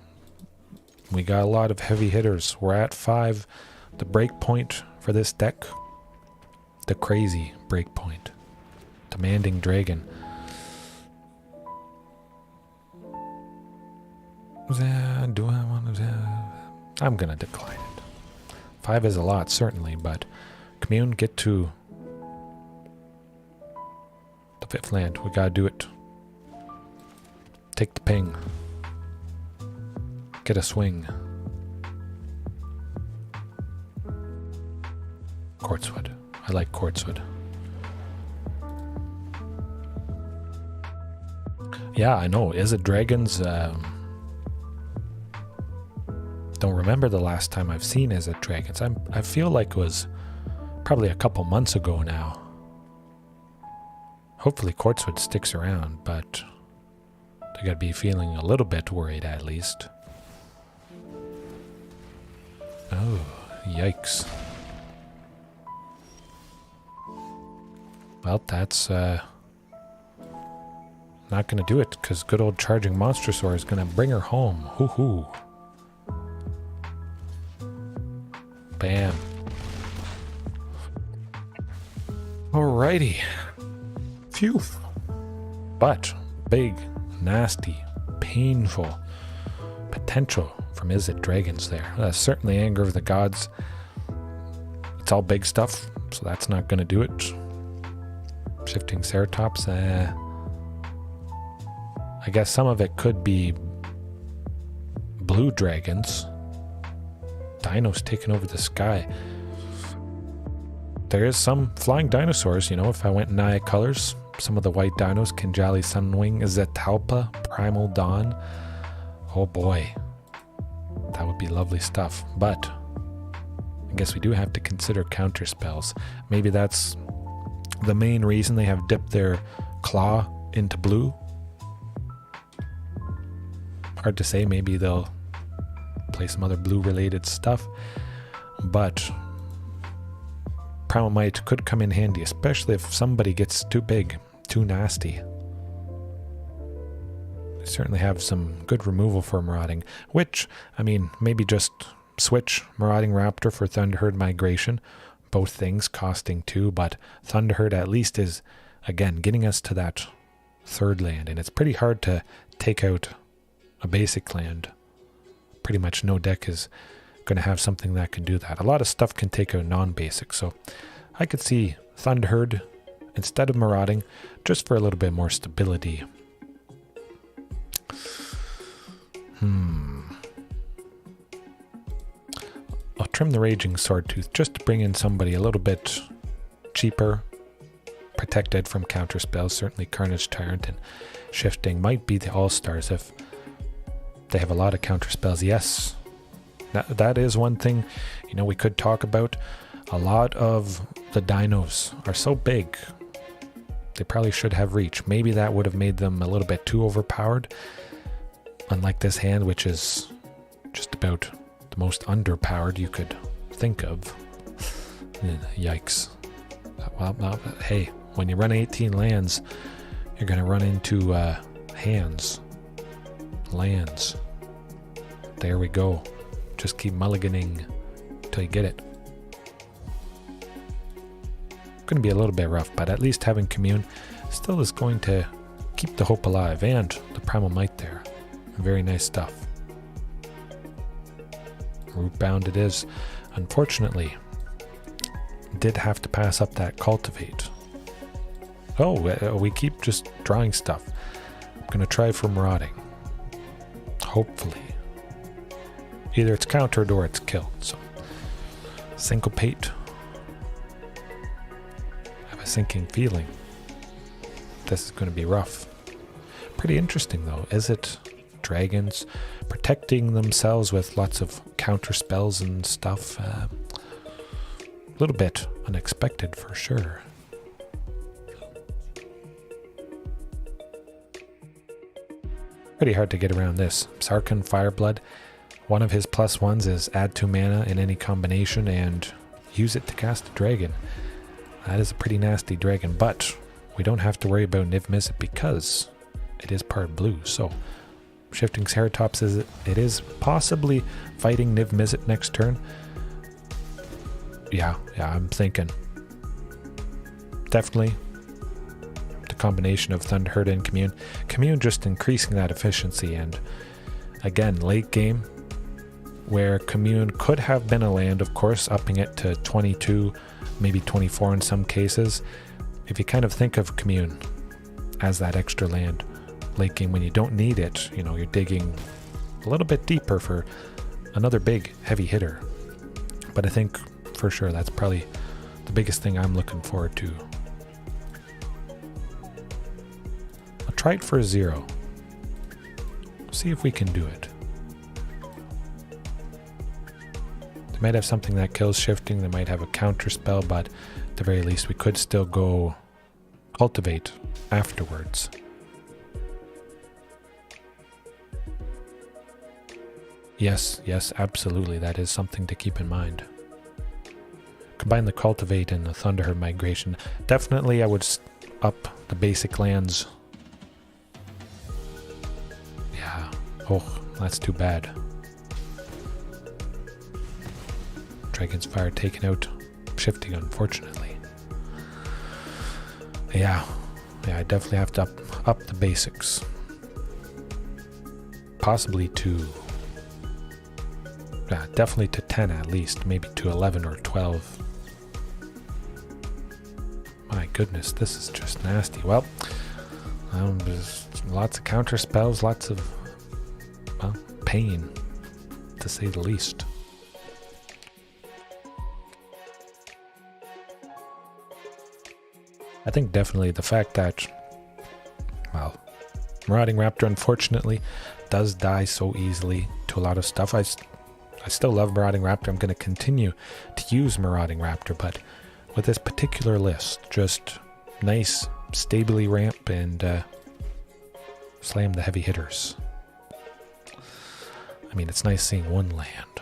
We got a lot of heavy hitters. We're at 5. The break point for this deck. The crazy break point. Demanding Dragon. Do I want to... I'm going to decline it. 5 is a lot, certainly, but Commune, get to the 5th land. We got to do it. Take the ping. Get a swing. Quartzwood. I like Quartzwood. Yeah, I know. Izzet Dragons... don't remember the last time I've seen Izzet Dragons. I feel like it was probably a couple months ago now. Hopefully Quartzwood sticks around, but I gotta be feeling a little bit worried at least. Oh, yikes. Well, that's not gonna do it, because good old Charging Monstorsaur is gonna bring her home. Hoo-hoo. Bam. Alrighty. Phew. But big, nasty, painful potential from Izzet Dragons there. Certainly Anger of the Gods. It's all big stuff, so that's not going to do it. Shifting Ceratops. I guess some of it could be blue dragons. Dino's taking over the sky. There is some flying dinosaurs, you know, if I went Naya colors. Some of the white dinos, Kinjali Sunwing, Izzet Alpha, Primal Dawn. Oh boy. That would be lovely stuff. But I guess we do have to consider counter spells. Maybe that's the main reason they have dipped their claw into blue. Hard to say, maybe they'll play some other blue related stuff, but Primal Might could come in handy, especially if somebody gets too big, too nasty. They certainly have some good removal for Marauding, which, I mean, maybe just switch Marauding Raptor for Thunderherd Migration, both things costing 2, but Thunderherd at least is, again, getting us to that 3rd land, and it's pretty hard to take out a basic land. Pretty much no deck is going to have something that can do that. A lot of stuff can take out non-basic, so I could see Thunderherd instead of Marauding, just for a little bit more stability. I'll trim the Raging Swordtooth just to bring in somebody a little bit cheaper, protected from counter spells. Certainly Carnage Tyrant and Shifting might be the all-stars if they have a lot of counter spells. Yes, that is one thing, you know, we could talk about. A lot of the dinos are so big, they probably should have reach. Maybe that would have made them a little bit too overpowered. Unlike this hand, which is just about the most underpowered you could think of. Yikes. Well, hey, when you run 18 lands, you're going to run into lands. There we go. Just keep mulliganing till you get it. Going to be a little bit rough, but at least having Commune still is going to keep the hope alive, and the Primal Might there. Very nice stuff. Rootbound it is. Unfortunately, did have to pass up that Cultivate. Oh, we keep just drawing stuff. I'm going to try for Marauding. Hopefully. Either it's countered or it's killed. So, Syncopate. I have a sinking feeling this is going to be rough. Pretty interesting though. Izzet Dragons protecting themselves with lots of counter spells and stuff. A little bit unexpected for sure. Pretty hard to get around this. Sarkhan Fireblood. One of his +1s is add 2 mana in any combination and use it to cast a dragon. That is a pretty nasty dragon, but we don't have to worry about Niv Mizzet because it is part blue. So Shifting Ceratops is possibly fighting Niv Mizzet next turn. Yeah, I'm thinking. Definitely the combination of Thunderherd and Commune. Commune just increasing that efficiency, and again, late game, where Commune could have been a land, of course, upping it to 22, maybe 24 in some cases. If you kind of think of Commune as that extra land, late game when you don't need it, you know, you're digging a little bit deeper for another big heavy hitter. But I think for sure that's probably the biggest thing I'm looking forward to. I'll try it for a 0. See if we can do it. They might have something that kills Shifting, they might have a counter spell, but at the very least we could still go Cultivate afterwards. Yes, absolutely. That is something to keep in mind. Combine the Cultivate and the Thunderherd migration. Definitely I would up the basic lands. Yeah. Oh, that's too bad. Dragon's Fire taken out. Shifting, unfortunately. Yeah, I definitely have to up the basics. Possibly to... Yeah, definitely to 10 at least, maybe to 11 or 12. My goodness, this is just nasty. Well, there's lots of counter spells, lots of, well, pain, to say the least. I think definitely the fact that, well, Marauding Raptor unfortunately does die so easily to a lot of stuff. I still love Marauding Raptor. I'm going to continue to use Marauding Raptor, but with this particular list, just nice, stably ramp and slam the heavy hitters. I mean, it's nice seeing one land.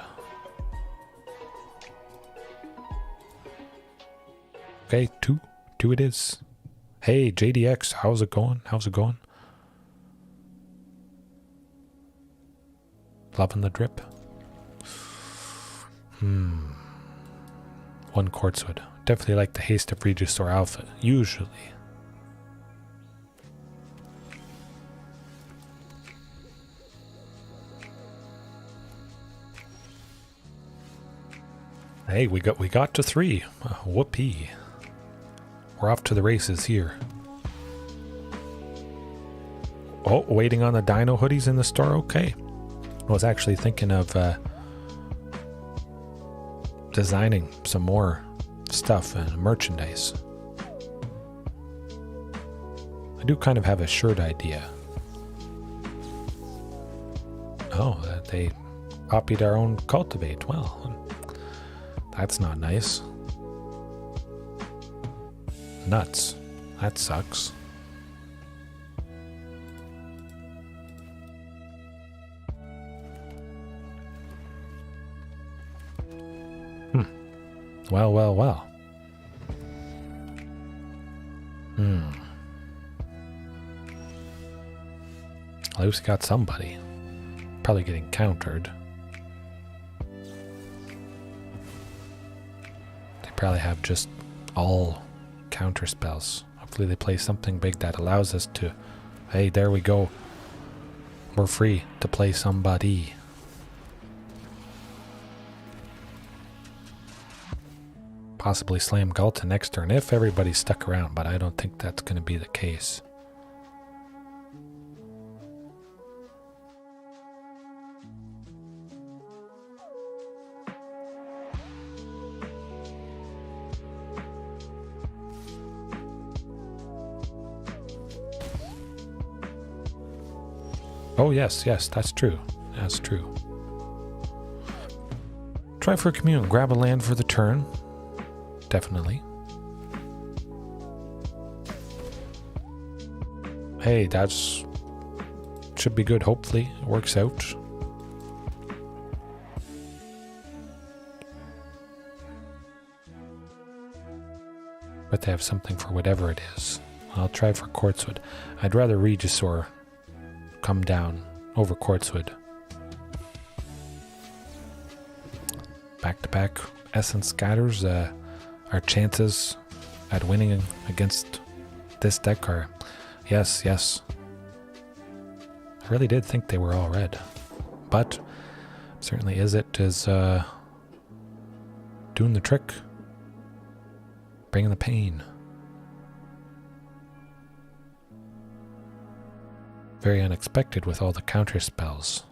Okay, two it is. Hey, JDX, how's it going? Loving the drip. One Quartzwood. Definitely like the haste of Regisaur Alpha, usually. Hey, we got to 3. Whoopee. we're off to the races here. Oh, waiting on the Dino hoodies in the store. Okay. I was actually thinking of designing some more stuff and merchandise. I do kind of have a shirt idea. Oh, they copied our own Cultivate. Well, that's not nice. Nuts. That sucks. Well, well, well. At least got somebody. Probably getting countered. They probably have just all counter spells. Hopefully they play something big that allows us to... Hey, there we go. We're free to play somebody. Possibly slam Gulta next turn if everybody's stuck around, but I don't think that's going to be the case. Oh yes, yes, that's true. That's true. Try for a commune, grab a land for the turn. Definitely. Hey, that's should be good. Hopefully it works out. But they have something for whatever it is. I'll try for Quartzwood. I'd rather Regisaur come down over Quartzwood. Back-to-back Essence Scatters. Our chances at winning against this deck are yes, yes. I really did think they were all red. But certainly Izzet is doing the trick. Bringing the pain. Very unexpected with all the counter spells.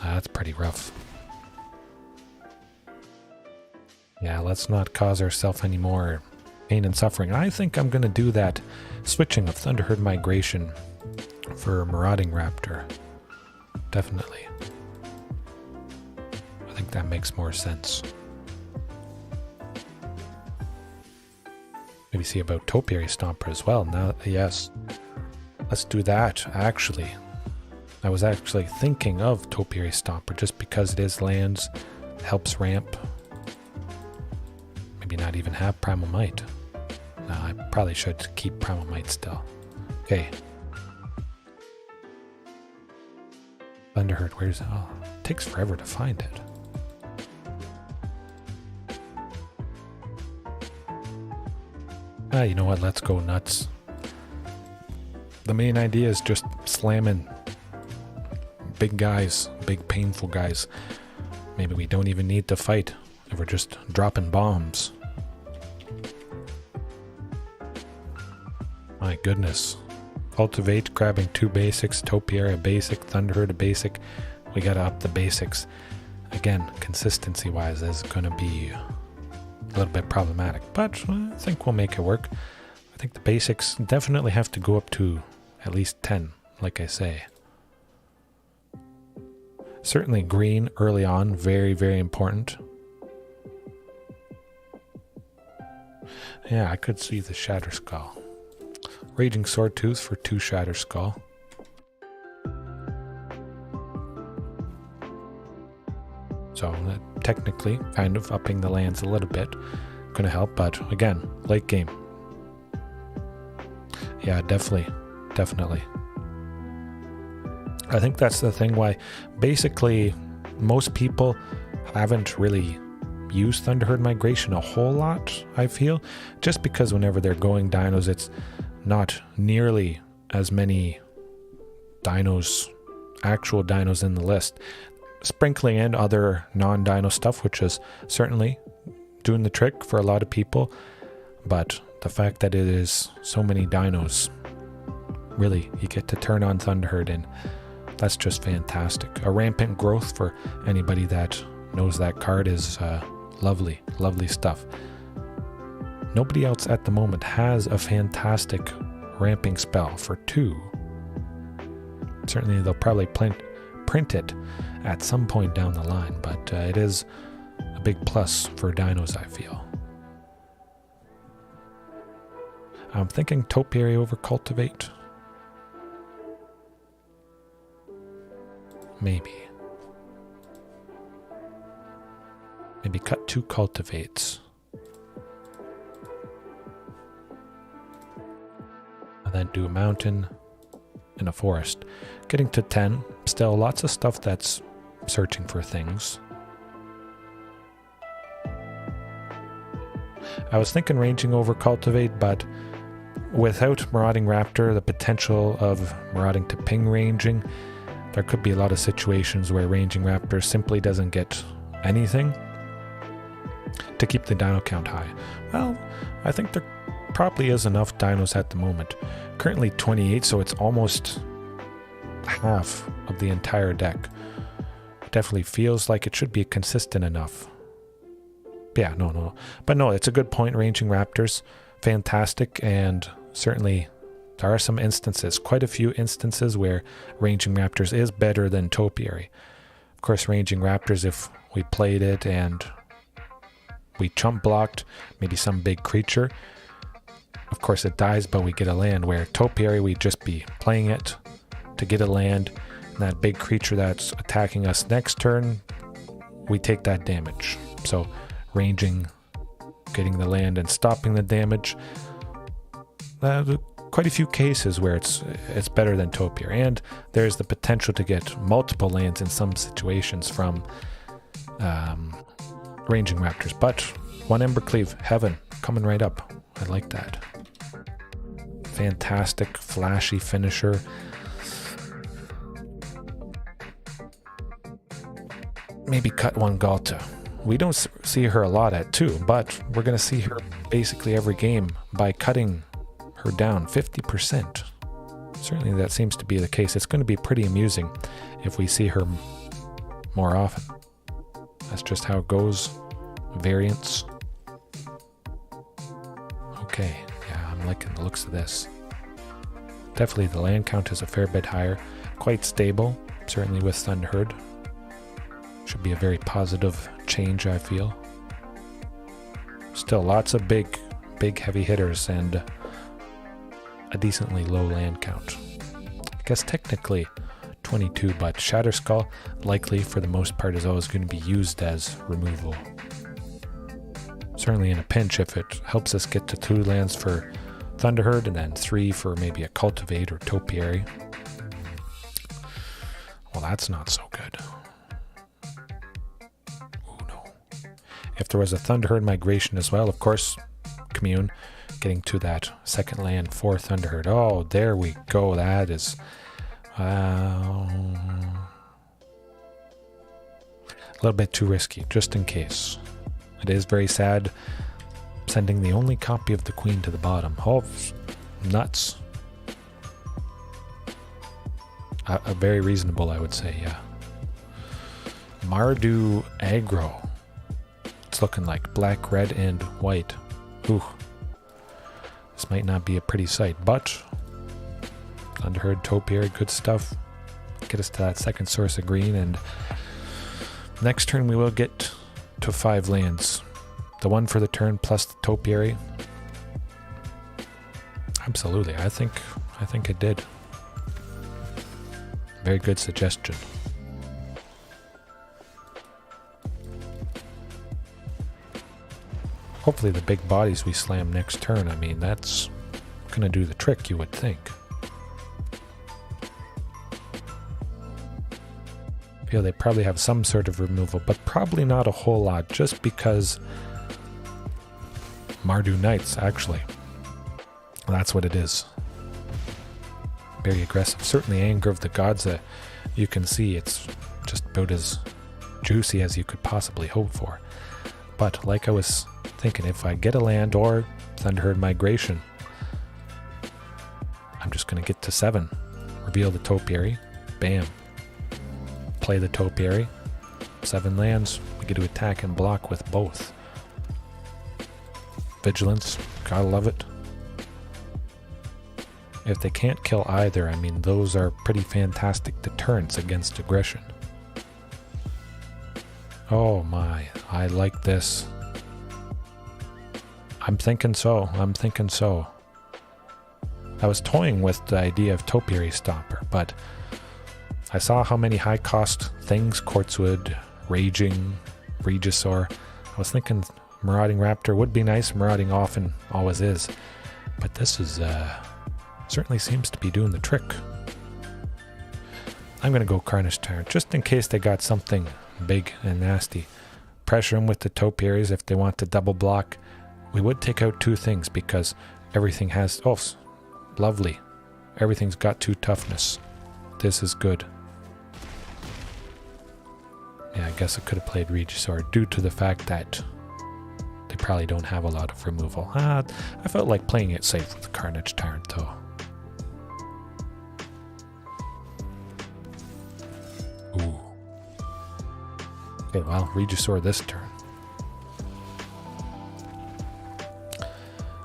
That's pretty rough. Yeah, let's not cause ourselves any more pain and suffering. I think I'm going to do that switching of Thunderherd Migration for Marauding Raptor. Definitely. I think that makes more sense. Maybe see about Topiary Stomper as well. Now, yes, let's do that, actually. I was actually thinking of Topiary Stomper just because it is lands, helps ramp. Maybe not even have Primal Might. No, I probably should keep Primal Might still. Okay. Thunderherd, where's it? Oh, it takes forever to find it. You know what? Let's go nuts. The main idea is just slamming big guys, big painful guys. Maybe we don't even need to fight if we're just dropping bombs. My goodness. Cultivate, grabbing 2 basics, Topiary a basic, Thunderherd a basic. We gotta up the basics. Again, consistency wise is gonna be a little bit problematic, but I think we'll make it work. I think the basics definitely have to go up to at least 10, like I say. Certainly green early on, very, very important. Yeah, I could see the Shatter Skull. Raging Swordtooth for 2 Shatter Skull. So technically, kind of upping the lands a little bit. Gonna help, but again, late game. Yeah, definitely. Definitely. I think that's the thing why basically most people haven't really used Thunderherd Migration a whole lot, I feel. Just because whenever they're going dinos, it's not nearly as many dinos, actual dinos in the list. Sprinkling in other non-dino stuff, which is certainly doing the trick for a lot of people, but the fact that it is so many dinos, really, you get to turn on Thunderherd, and that's just fantastic. A rampant growth for anybody that knows that card is lovely, lovely stuff. Nobody else at the moment has a fantastic ramping spell for 2. Certainly they'll probably print it at some point down the line, but it is a big plus for dinos, I feel. I'm thinking Topiary over Cultivate. Maybe. Maybe cut 2 Cultivates. And then do a mountain and a forest. Getting to 10. Still lots of stuff that's searching for things. I was thinking ranging over Cultivate, but without Marauding Raptor, the potential of Marauding to ping ranging, there could be a lot of situations where Ranging Raptor simply doesn't get anything to keep the dino count high. Well, I think there probably is enough dinos at the moment. Currently 28, so it's almost half of the entire deck. Definitely feels like it should be consistent enough. Yeah, no. But no, it's a good point. Ranging Raptors, fantastic, and certainly there are some instances, quite a few instances, where Ranging Raptors is better than Topiary. Of course, Ranging Raptors, if we played it and we chump blocked maybe some big creature, of course it dies, but we get a land, where Topiary, we'd just be playing it to get a land, and that big creature that's attacking us next turn, we take that damage. So ranging, getting the land and stopping the damage, quite a few cases where it's better than Topiary, and there's the potential to get multiple lands in some situations from Ranging Raptors. But 1 Embercleave, heaven, coming right up. I like that. Fantastic, flashy finisher. Maybe cut 1 Galta. We don't see her a lot at 2, but we're going to see her basically every game by cutting her down 50%. Certainly that seems to be the case. It's going to be pretty amusing if we see her more often. That's just how it goes. Variants. Okay, yeah, I'm liking the looks of this. Definitely the land count is a fair bit higher. Quite stable, certainly with Thunderherd. Should be a very positive change, I feel. Still lots of big heavy hitters and a decently low land count. I guess technically 22, but Shatterskull likely for the most part is always going to be used as removal. Certainly in a pinch, if it helps us get to 2 lands for Thunderherd and then 3 for maybe a Cultivate or Topiary. Well, that's not so good. Oh no. If there was a Thunderherd migration as well, of course, Commune, getting to that second land for Thunderherd. Oh, there we go. That is... a little bit too risky, just in case. It is very sad sending the only copy of the Queen to the bottom. Oh, nuts. Very reasonable, I would say, yeah. Mardu Aggro. It's looking like black, red, and white. Ooh. This might not be a pretty sight, but Thunderherd, Topiary, good stuff. Get us to that second source of green, and next turn we will get to 5 lands. The 1 for the turn plus the Topiary. Absolutely, I think it did. Very good suggestion. Hopefully the big bodies we slam next turn, I mean, that's gonna do the trick, you would think. I feel they probably have some sort of removal, but probably not a whole lot, just because Mardu Knights, actually. That's what it is. Very aggressive. Certainly Anger of the Gods, you can see it's just about as juicy as you could possibly hope for. But like I was thinking, if I get a land or Thunderherd Migration, I'm just going to get to 7. Reveal the Topiary. Bam. Play the Topiary. 7 lands. We get to attack and block with both. Vigilance. Gotta love it. If they can't kill either, I mean, those are pretty fantastic deterrents against aggression. Oh my, I like this. I'm thinking so. I'm thinking so. I was toying with the idea of Topiary Stomper, but I saw how many high-cost things, Quartzwood, Raging, Regisaur. I was thinking Marauding Raptor would be nice. Marauding often always is. But this is, certainly seems to be doing the trick. I'm going to go Carnage Tyrant, just in case they got something big and nasty. Pressure them with the Topiaries if they want to double block. We would take out 2 things because everything has... Oh, lovely. Everything's got 2 toughness. This is good. Yeah, I guess I could have played Regisaur due to the fact that they probably don't have a lot of removal. I felt like playing it safe with the Carnage Tyrant though. Ooh. Okay, well, Regisaur this turn.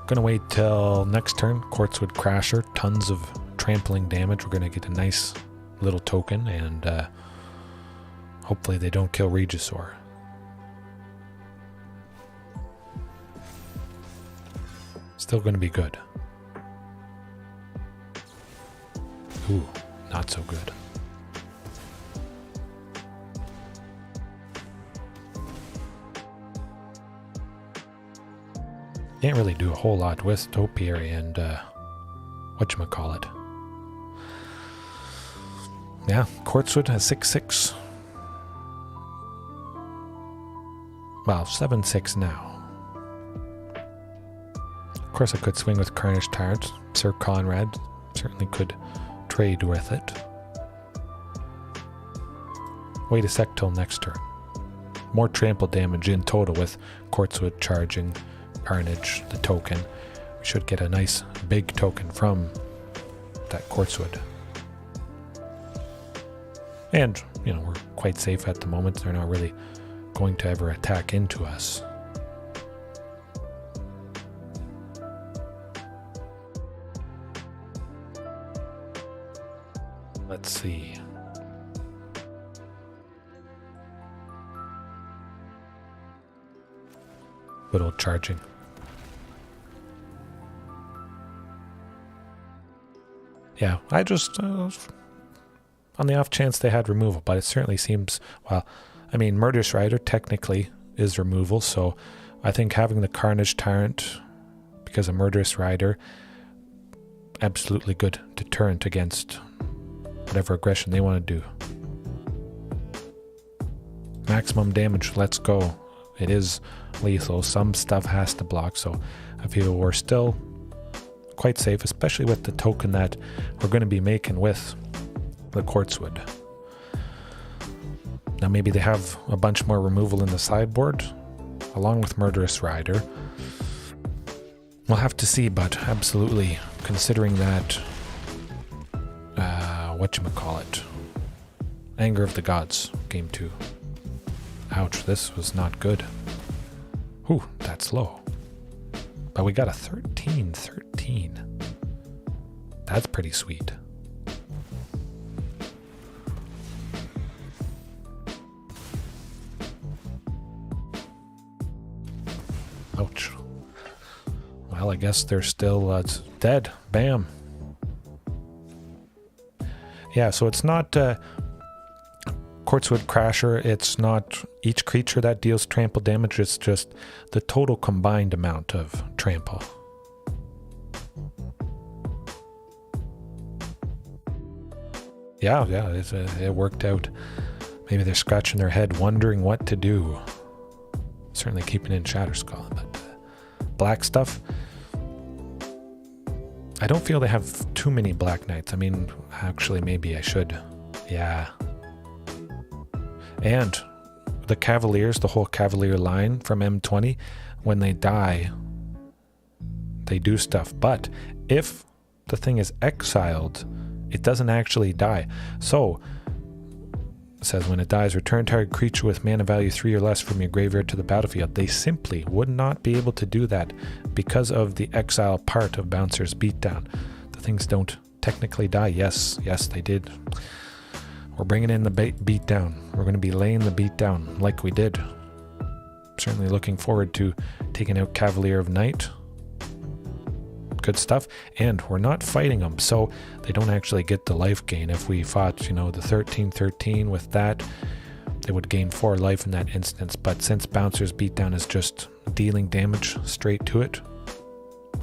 Gonna wait till next turn. Quartzwood Crasher, tons of trampling damage. We're gonna get a nice little token, and hopefully they don't kill Regisaur. Still gonna be good. Ooh, not so good. Can't really do a whole lot with Topiary and whatchamacallit. Yeah, Quartzwood has 6/6. Well, 7/6 now. Of course I could swing with Carnage Tyrant. Sir Conrad certainly could trade with it. Wait a sec till next turn. More trample damage in total with Quartzwood charging Carnage, the token. We should get a nice big token from that Quartzwood. And, you know, we're quite safe at the moment. They're not really going to ever attack into us. Let's see. Good old charging. Yeah, I just, on the off chance they had removal, but it certainly seems, well, I mean, Murderous Rider technically is removal, so I think having the Carnage Tyrant, because of Murderous Rider, absolutely good deterrent against whatever aggression they want to do. Maximum damage, let's go. It is lethal. Some stuff has to block, so I feel we're still quite safe, especially with the token that we're going to be making with the Quartzwood. Now maybe they have a bunch more removal in the sideboard, along with Murderous Rider. We'll have to see, but absolutely, considering that, whatchamacallit, Anger of the Gods, game 2. Ouch, this was not good. Whew, that's low. But we got a 13/13. That's pretty sweet. Ouch. Well, I guess they're still dead. Bam. Yeah, so it's not Quartzwood Crasher. It's not each creature that deals trample damage. It's just the total combined amount of trample. Yeah, it worked out. Maybe they're scratching their head wondering what to do. Certainly keeping in Shatterskull, but black stuff, I don't feel they have too many Black Knights. I mean, actually, maybe I should. Yeah. And the Cavaliers, the whole Cavalier line from M20, when they die, they do stuff. But if the thing is exiled, it doesn't actually die. So, it says when it dies, return target creature with mana value 3 or less from your graveyard to the battlefield. They simply would not be able to do that because of the exile part of Bouncer's Beatdown. The things don't technically die. Yes, they did. We're bringing in the beatdown. We're going to be laying the beatdown like we did. Certainly looking forward to taking out Cavalier of Night. Good stuff. And we're not fighting them, so they don't actually get the life gain. If we fought, the 13-13 with that, they would gain 4 life in that instance. But since Bouncer's Beatdown is just dealing damage straight to it,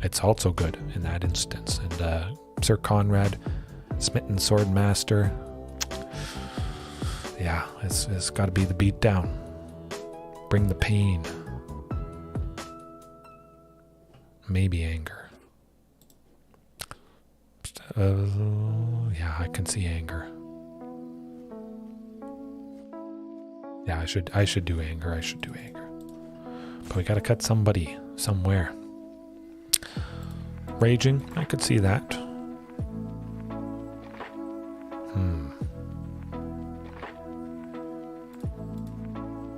it's also good in that instance. And Sir Conrad, Smitten Sword Master, yeah, it's got to be the beatdown. Bring the pain. Maybe anger. Yeah, I can see anger. Yeah, I should do anger. But we got to cut somebody somewhere. Raging, I could see that.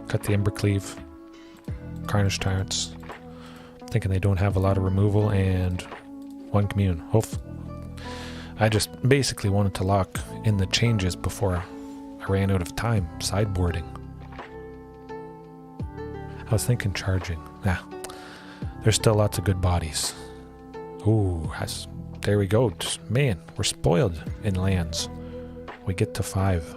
Cut the Embercleave. Carnage Tyrants. Thinking they don't have a lot of removal and 1 commune. I just basically wanted to lock in the changes before I ran out of time sideboarding. I was thinking charging. Nah, there's still lots of good bodies. Ooh, there we go. Man, we're spoiled in lands. We get to 5.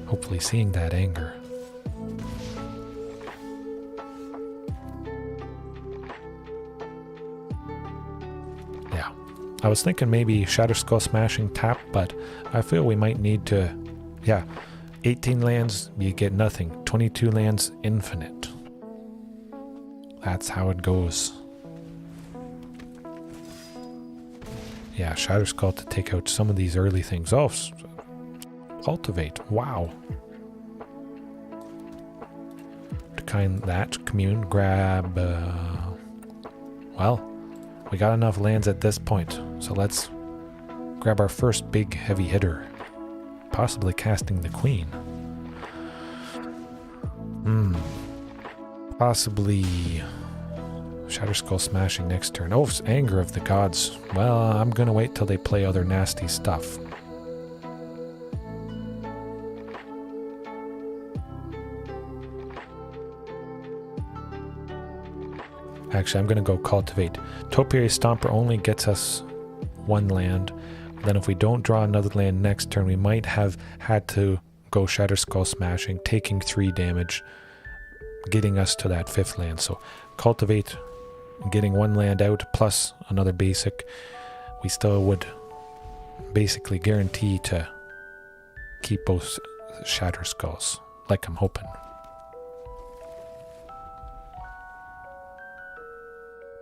Hopefully seeing that anger. Yeah. I was thinking maybe Shatterskull Smashing tap, but I feel we might need to... Yeah. 18 lands, you get nothing. 22 lands, infinite. That's how it goes. Yeah, Shatterskull to take out some of these early things. Oh, Cultivate. Wow. Decline that. Commune. Grab... well, we got enough lands at this point. So let's grab our first big heavy hitter. Possibly casting the Queen. Possibly Shatterskull Smashing next turn. Oh, Anger of the Gods. Well, I'm gonna wait till they play other nasty stuff. Actually, I'm gonna go Cultivate. Topiary Stomper only gets us 1 land. Then if we don't draw another land next turn, we might have had to go Shatterskull Smashing, taking 3 damage, getting us to that 5th land. So Cultivate, getting 1 land out, plus another basic. We still would basically guarantee to keep both Shatterskulls, like I'm hoping.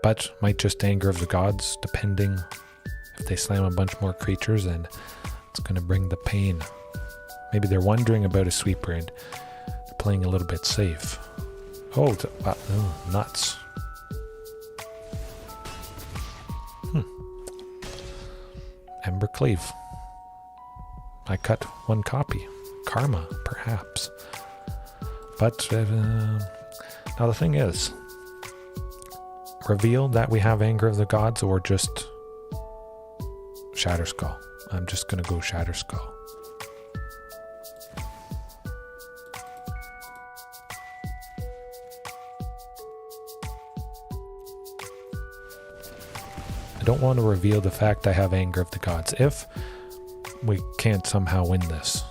But might just Anger of the Gods, depending. If they slam a bunch more creatures, then it's going to bring the pain. Maybe they're wondering about a sweeper and they're playing a little bit safe. Oh, nuts. Embercleave. I cut 1 copy. Karma, perhaps. But now the thing is, reveal that we have Anger of the Gods or just Shatterskull. I'm just gonna go Shatterskull. I don't want to reveal the fact I have Anger of the Gods if we can't somehow win this.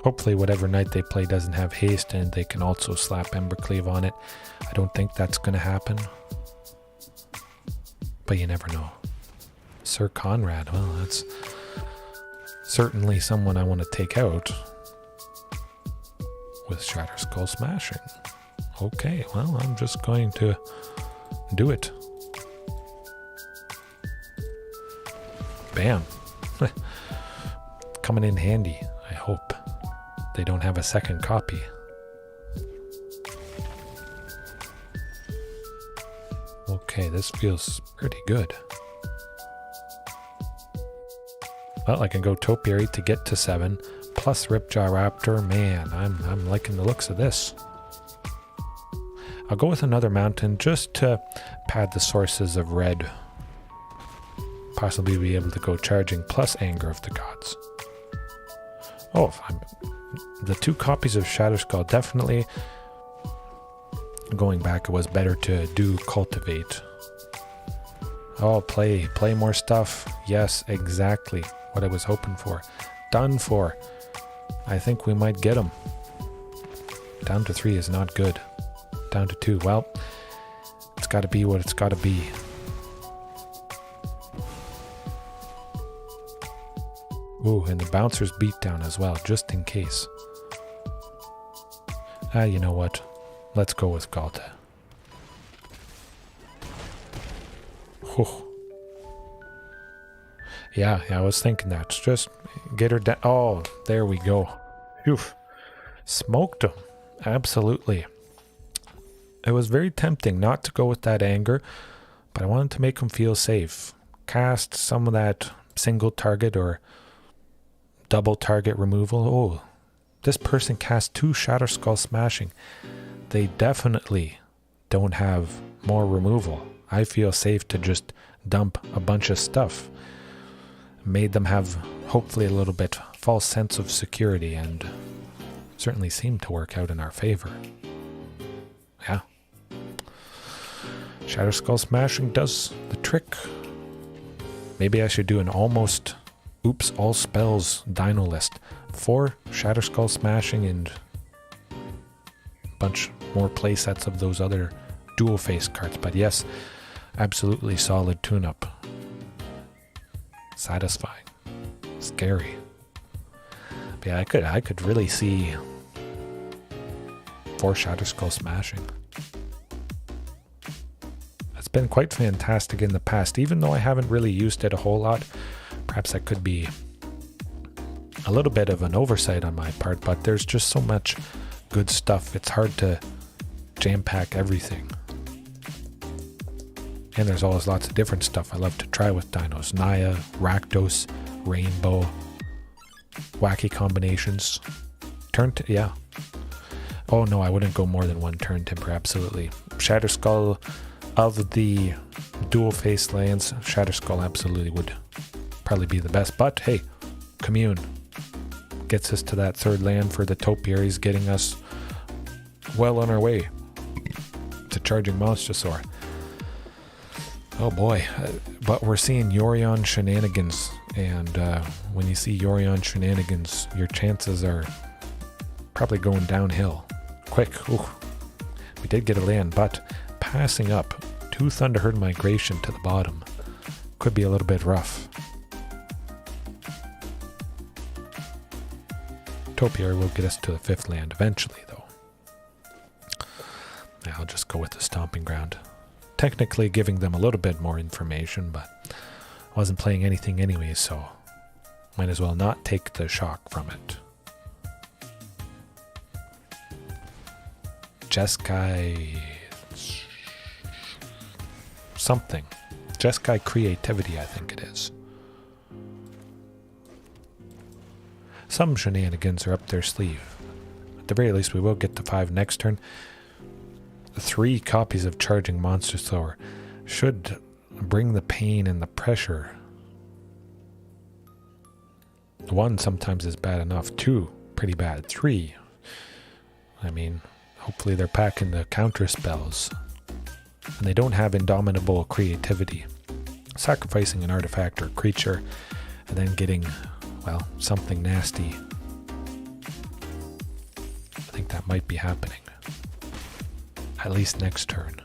Hopefully whatever knight they play doesn't have haste and they can also slap Embercleave on it. I don't think that's going to happen. But you never know. Sir Conrad, well, that's certainly someone I want to take out with Shatterskull Smashing. Okay, well, I'm just going to do it. coming in handy. I hope they don't have a second copy. Okay, this feels pretty good. Well, I can go Topiary to get to 7, plus Ripjaw Raptor. Man, I'm liking the looks of this. I'll go with another mountain just to pad the sources of red. Possibly be able to go charging plus Anger of the Gods. Oh, the 2 copies of Shatterskull, definitely going back, it was better to do Cultivate. Oh, play more stuff. Yes, exactly what I was hoping for. Done for. I think we might get him. Down to 3 is not good. Down to 2. Well, it's got to be what it's got to be. Ooh, and the bouncer's beat down as well, just in case. You know what? Let's go with Galta. Whew. Yeah, I was thinking that. Just get her down. Oh, there we go. Oof. Smoked him. Absolutely. It was very tempting not to go with that Anger, but I wanted to make him feel safe. Cast some of that single target or double target removal. Oh, this person cast 2 Shatterskull Smashing. They definitely don't have more removal. I feel safe to just dump a bunch of stuff. Made them have hopefully a little bit false sense of security, and certainly seemed to work out in our favor. Yeah. Shatterskull Smashing does the trick. Maybe I should do an almost oops all spells Dino list. 4 Shatterskull Smashing and a bunch more play sets of those other dual face cards. But yes, absolutely solid tune-up. Satisfying. Scary. But yeah, I could really see 4 Shatterskull Smashing. It's been quite fantastic in the past, even though I haven't really used it a whole lot. Perhaps that could be a little bit of an oversight on my part, but there's just so much good stuff. It's hard to jam-pack everything. And there's always lots of different stuff I love to try with dinos. Naya, Rakdos, Rainbow, wacky combinations. Yeah. Oh no, I wouldn't go more than 1 turn timber, absolutely. Shatterskull of the dual face lands, Shatterskull absolutely would probably be the best. But hey, Commune gets us to that 3rd land for the Topiaries, getting us well on our way to Charging Monstorsaur. Oh boy, but we're seeing Yorion shenanigans, and when you see Yorion shenanigans, your chances are probably going downhill. Quick. Ooh. We did get a land, but passing up 2 Thunderherd Migration to the bottom could be a little bit rough. Topiary will get us to the 5th land eventually, though. I'll just go with the Stomping Ground. Technically giving them a little bit more information, but I wasn't playing anything anyway, so might as well not take the shock from it. Jeskai something. Jeskai Creativity, I think it is. Some shenanigans are up their sleeve. At the very least, we will get to 5 next turn. 3 copies of Charging Monstorsaur should bring the pain and the pressure. 1 sometimes is bad enough. 2, pretty bad. 3, I mean, hopefully they're packing the counter spells. And they don't have Indomitable Creativity. Sacrificing an artifact or creature and then getting, well, something nasty. I think that might be happening. At least next turn.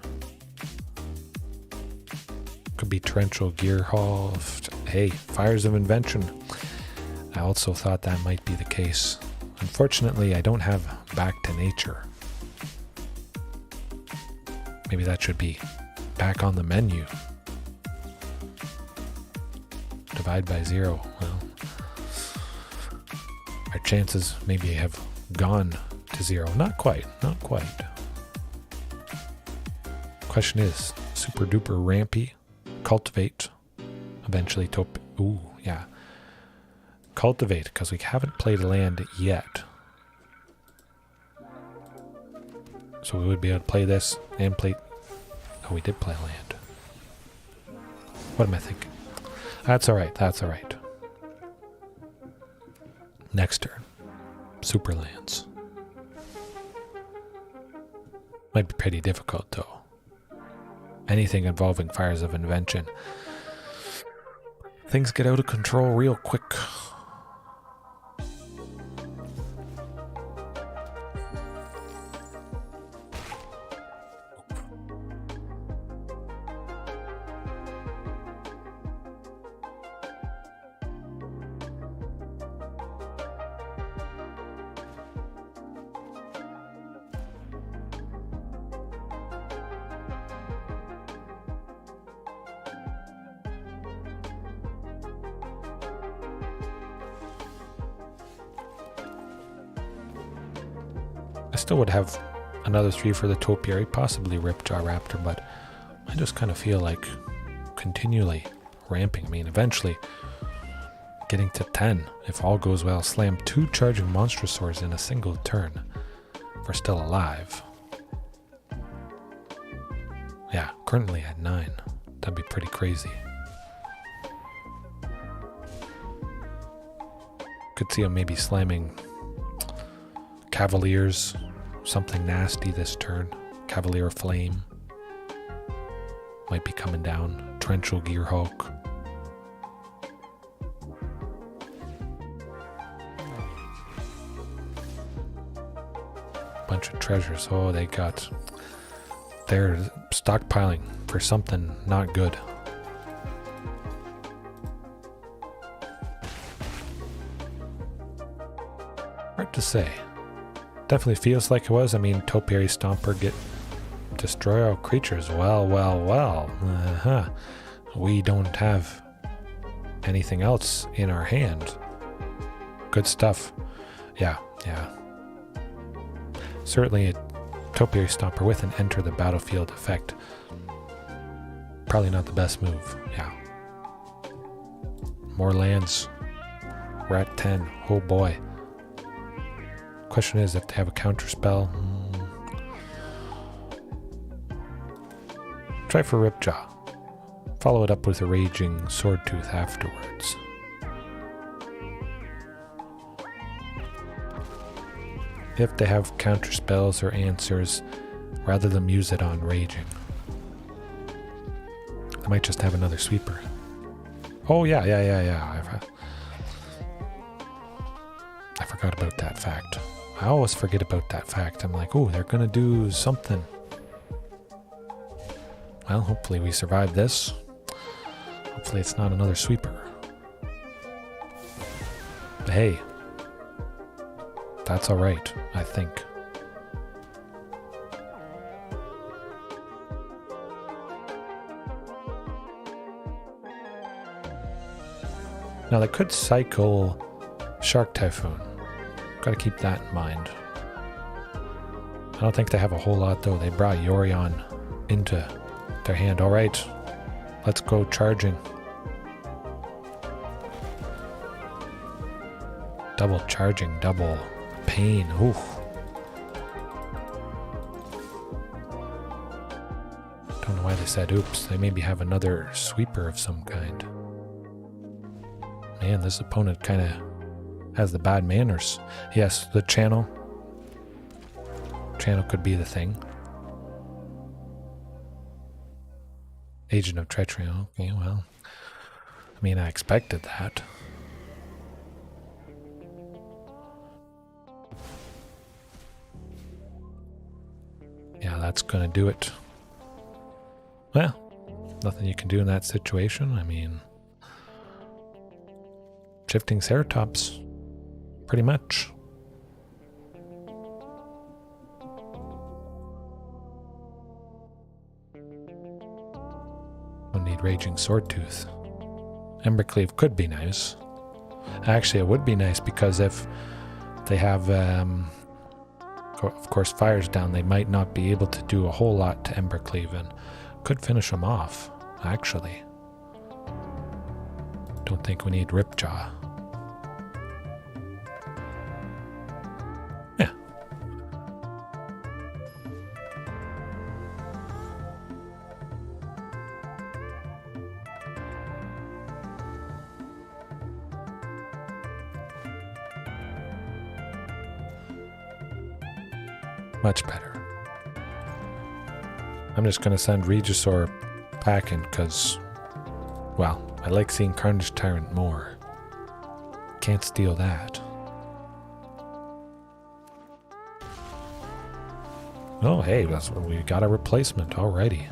Could be Torrential Gearhaul. Hey, Fires of Invention. I also thought that might be the case. Unfortunately, I don't have Back to Nature. Maybe that should be back on the menu. Divide by 0. Well, our chances maybe have gone to zero. Not quite, not quite. Question is, super duper rampy, cultivate, eventually ooh, yeah. Cultivate, because we haven't played a land yet. So we would be able to play this and play... Oh, we did play a land. What am I thinking? That's alright, that's alright. Next turn. Super lands. Might be pretty difficult though. Anything involving Fires of Invention. Things get out of control real quick. I still would have another 3 for the topiary, possibly Ripjaw Raptor, but I just kind of feel like continually ramping. I mean, eventually getting to 10, if all goes well, slam 2 Charging Monstorsaurs in a single turn if we're still alive. Yeah, currently at 9. That'd be pretty crazy. Could see him maybe slamming Cavaliers, something nasty this turn. Cavalier Flame might be coming down. Torrential Gearhulk. Bunch of treasures. Oh, they're stockpiling for something not good. Hard to say. Definitely feels like it was. I mean, Topiary Stomper destroy all creatures. Well. We don't have anything else in our hand. Good stuff. Yeah. Certainly a Topiary Stomper with an enter the battlefield effect. Probably not the best move. Yeah. More lands. We're at 10. Oh boy. Question is if they have a counter spell. Try for Ripjaw. Follow it up with a Raging Swordtooth afterwards. If they have counter spells or answers, rather than use it on Raging. They might just have another sweeper. Oh yeah. I forgot about that fact. I always forget about that fact. I'm like, oh, they're gonna do something. Well, hopefully we survive this. Hopefully it's not another sweeper. But hey, that's alright, I think. Now they could cycle Shark Typhoon. Gotta keep that in mind. I don't think they have a whole lot though. They brought Yorion into their hand. Alright, let's go charging. Double charging, double pain. Oof. Don't know why they said oops. They maybe have another sweeper of some kind. Man, this opponent kind of has the bad manners. Yes, the channel. Channel could be the thing. Agent of Treachery. Okay, well. I mean, I expected that. Yeah, that's gonna do it. Well, nothing you can do in that situation. I mean, Shifting Ceratops. Pretty much. We'll need Raging Swordtooth. Embercleave could be nice. Actually, it would be nice because if they have, of course, fires down. They might not be able to do a whole lot to Embercleave and could finish them off, actually. Don't think we need Ripjaw. Yeah. Much better. I'm just going to send Regisaur packing because, well, I like seeing Carnage Tyrant more. Can't steal that. Oh, hey, we got a replacement already.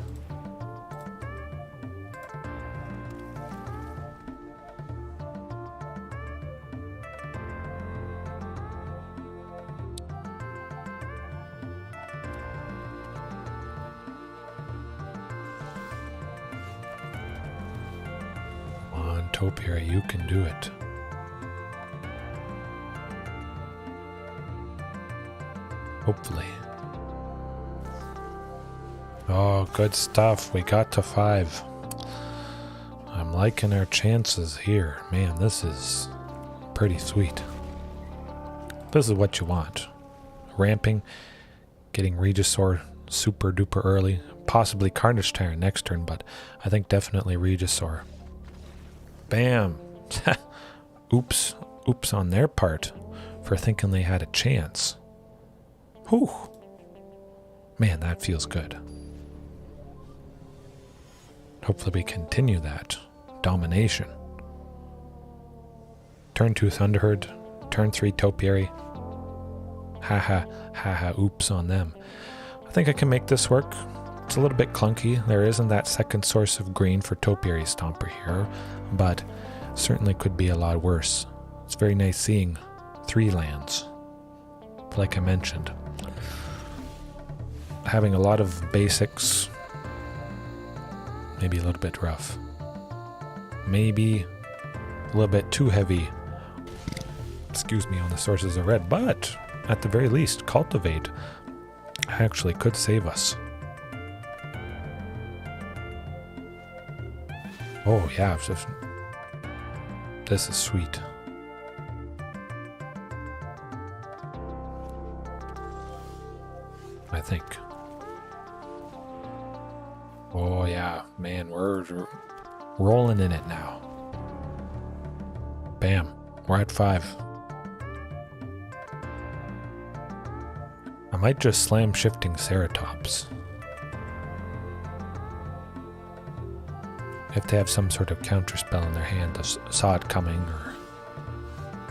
Topiary, you can do it. Hopefully. Oh, good stuff. We got to 5. I'm liking our chances here. Man, this is pretty sweet. This is what you want. Ramping, getting Regisaur super duper early. Possibly Carnage Tyrant next turn, but I think definitely Regisaur. Bam! Oops. Oops on their part for thinking they had a chance. Whew. Man, that feels good. Hopefully we continue that domination. Turn 2 Thunderherd, turn 3 Topiary. Haha, oops on them. I think I can make this work. It's a little bit clunky. There isn't that second source of green for Topiary Stomper here, but certainly could be a lot worse. It's very nice seeing 3 lands, like I mentioned. Having a lot of basics, maybe a little bit rough. Maybe a little bit too heavy, excuse me, on the sources of red, but at the very least, Cultivate actually could save us. Oh yeah, this is sweet. I think. Oh yeah, man, we're rolling in it now. Bam, we're at 5. I might just slam Shifting Ceratops. If they have some sort of counter spell in their hand, saw it coming, or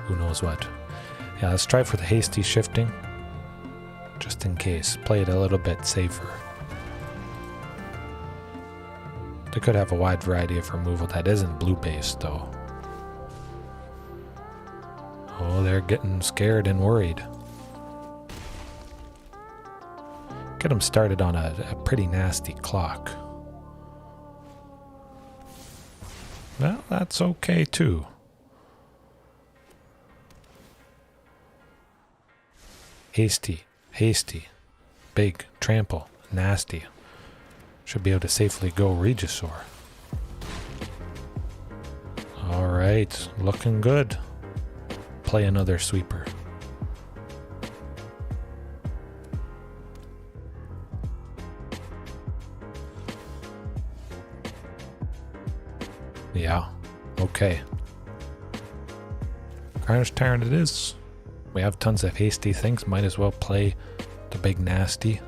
who knows what. Yeah, let's try for the hasty shifting, just in case. Play it a little bit safer. They could have a wide variety of removal that isn't blue-based, though. Oh, they're getting scared and worried. Get them started on a pretty nasty clock. Well, that's okay too. Hasty, big, trample, nasty. Should be able to safely go Regisaur. Alright, looking good. Play another sweeper. Yeah, okay. Carnage Tyrant it is. We have tons of hasty things. Might as well play the big nasty.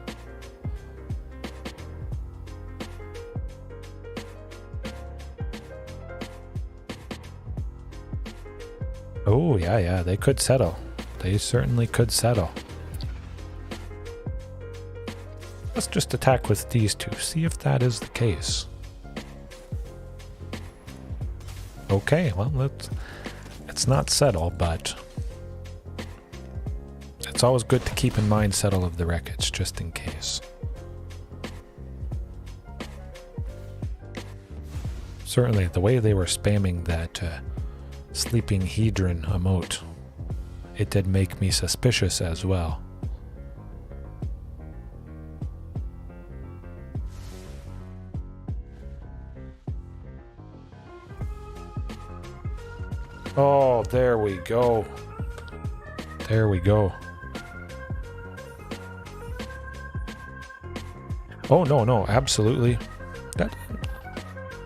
Oh, yeah, they could settle. They certainly could settle. Let's just attack with these two, see if that is the case. Okay, well, it's not settle, but it's always good to keep in mind settle of the wreckage, just in case. Certainly, the way they were spamming that Sleeping Hedron emote, it did make me suspicious as well. Oh, there we go. There we go. Oh, no, absolutely.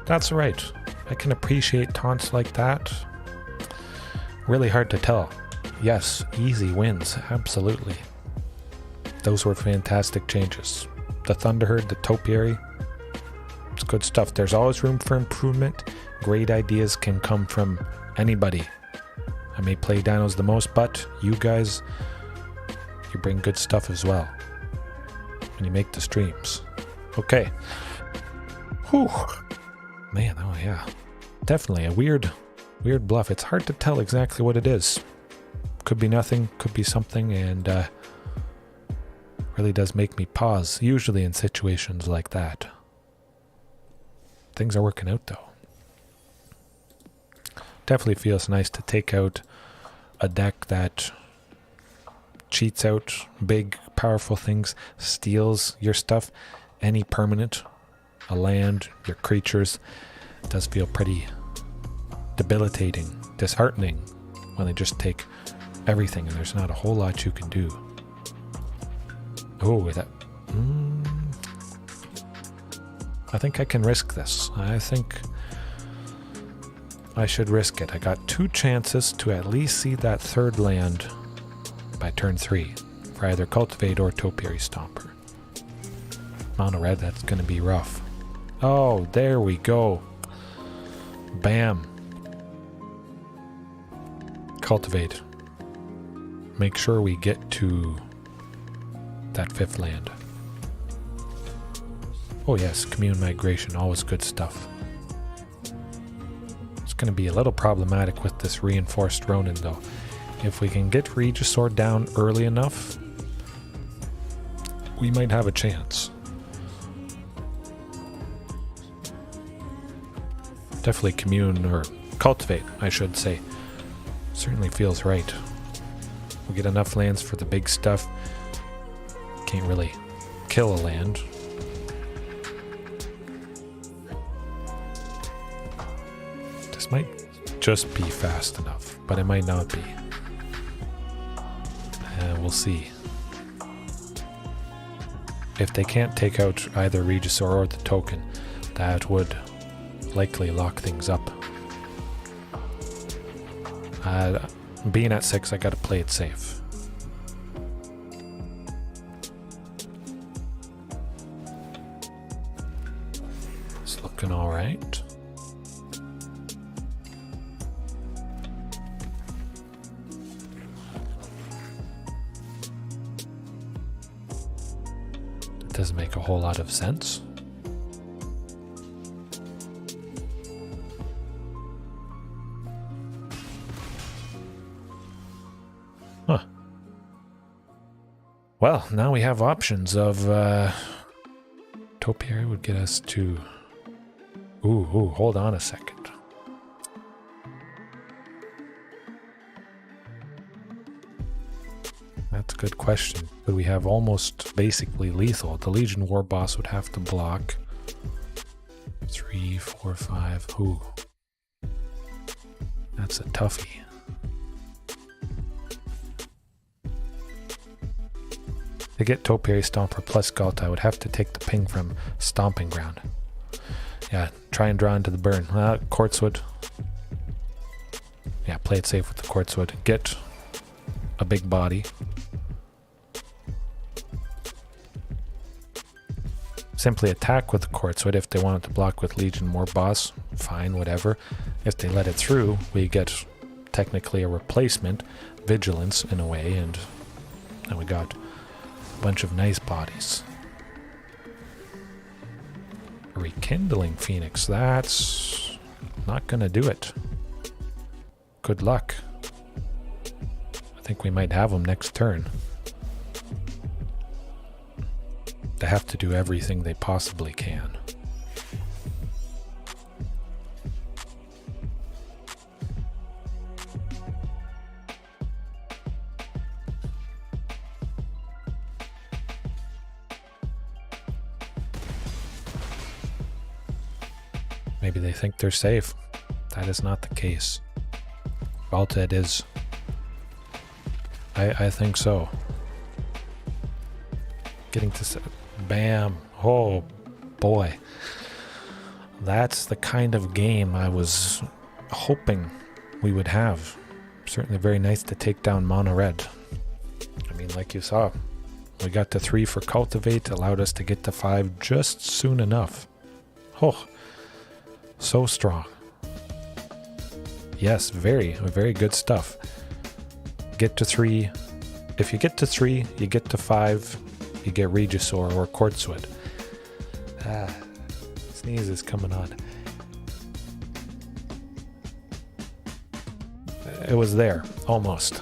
That's right. I can appreciate taunts like that. Really hard to tell. Yes, easy wins, absolutely. Those were fantastic changes. The Thunderherd, the Topiary, it's good stuff. There's always room for improvement. Great ideas can come from anybody. I may play Dinos the most, but you guys, you bring good stuff as well. And you make the streams. Okay. Whew. Man, oh yeah. Definitely a weird bluff. It's hard to tell exactly what it is. Could be nothing, could be something, and really does make me pause, usually in situations like that. Things are working out though. Definitely feels nice to take out a deck that cheats out big, powerful things, steals your stuff, any permanent, a land, your creatures. It does feel pretty debilitating, disheartening when they just take everything and there's not a whole lot you can do. Oh, that... I think I can risk this. I think I should risk it. I got 2 chances to at least see that third land by turn 3 for either Cultivate or Topiary Stomper. Mono red, that's going to be rough. Oh, there we go. Bam. Cultivate. Make sure we get to that 5th land. Oh yes, Commune Migration, always good stuff. It's going to be a little problematic with this Reinforced Ronin though. If we can get Regisaur down early enough, we might have a chance. Definitely Commune, or Cultivate, I should say. Certainly feels right. We get enough lands for the big stuff. Can't really kill a land. This might just be fast enough, but it might not be. We'll see. If they can't take out either Regisaur or the token, that would likely lock things up. Being at 6, I gotta play it safe. It's looking alright. It doesn't make a whole lot of sense. Well, now we have options of Topiary would get us to... Ooh, hold on a second. That's a good question. But we have almost basically lethal. The Legion War Boss would have to block 3, 4, 5. Ooh. That's a toughie. To get Topiary Stomper plus Galt, I would have to take the ping from Stomping Ground. Yeah, try and draw into the burn. Quartzwood. Yeah, play it safe with the Quartzwood. Get a big body. Simply attack with the Quartzwood if they wanted to block with Legion War Boss. Fine, whatever. If they let it through, we get technically a replacement. Vigilance in a way, and then we got bunch of nice bodies. A Rekindling Phoenix, that's not gonna do it. Good luck. I think we might have them next turn. They have to do everything they possibly can. Maybe they think they're safe. That is not the case. Alta it is. I think so. Getting to... Bam. Oh, boy. That's the kind of game I was hoping we would have. Certainly very nice to take down Mono Red. I mean, like you saw, we got to 3 for Cultivate, allowed us to get to 5 just soon enough. Oh, so strong. Yes, very good stuff. Get to 3. If you get to 3, you get to 5, you get Regisaur or Quartzwood. Sneeze is coming on. It was there, almost.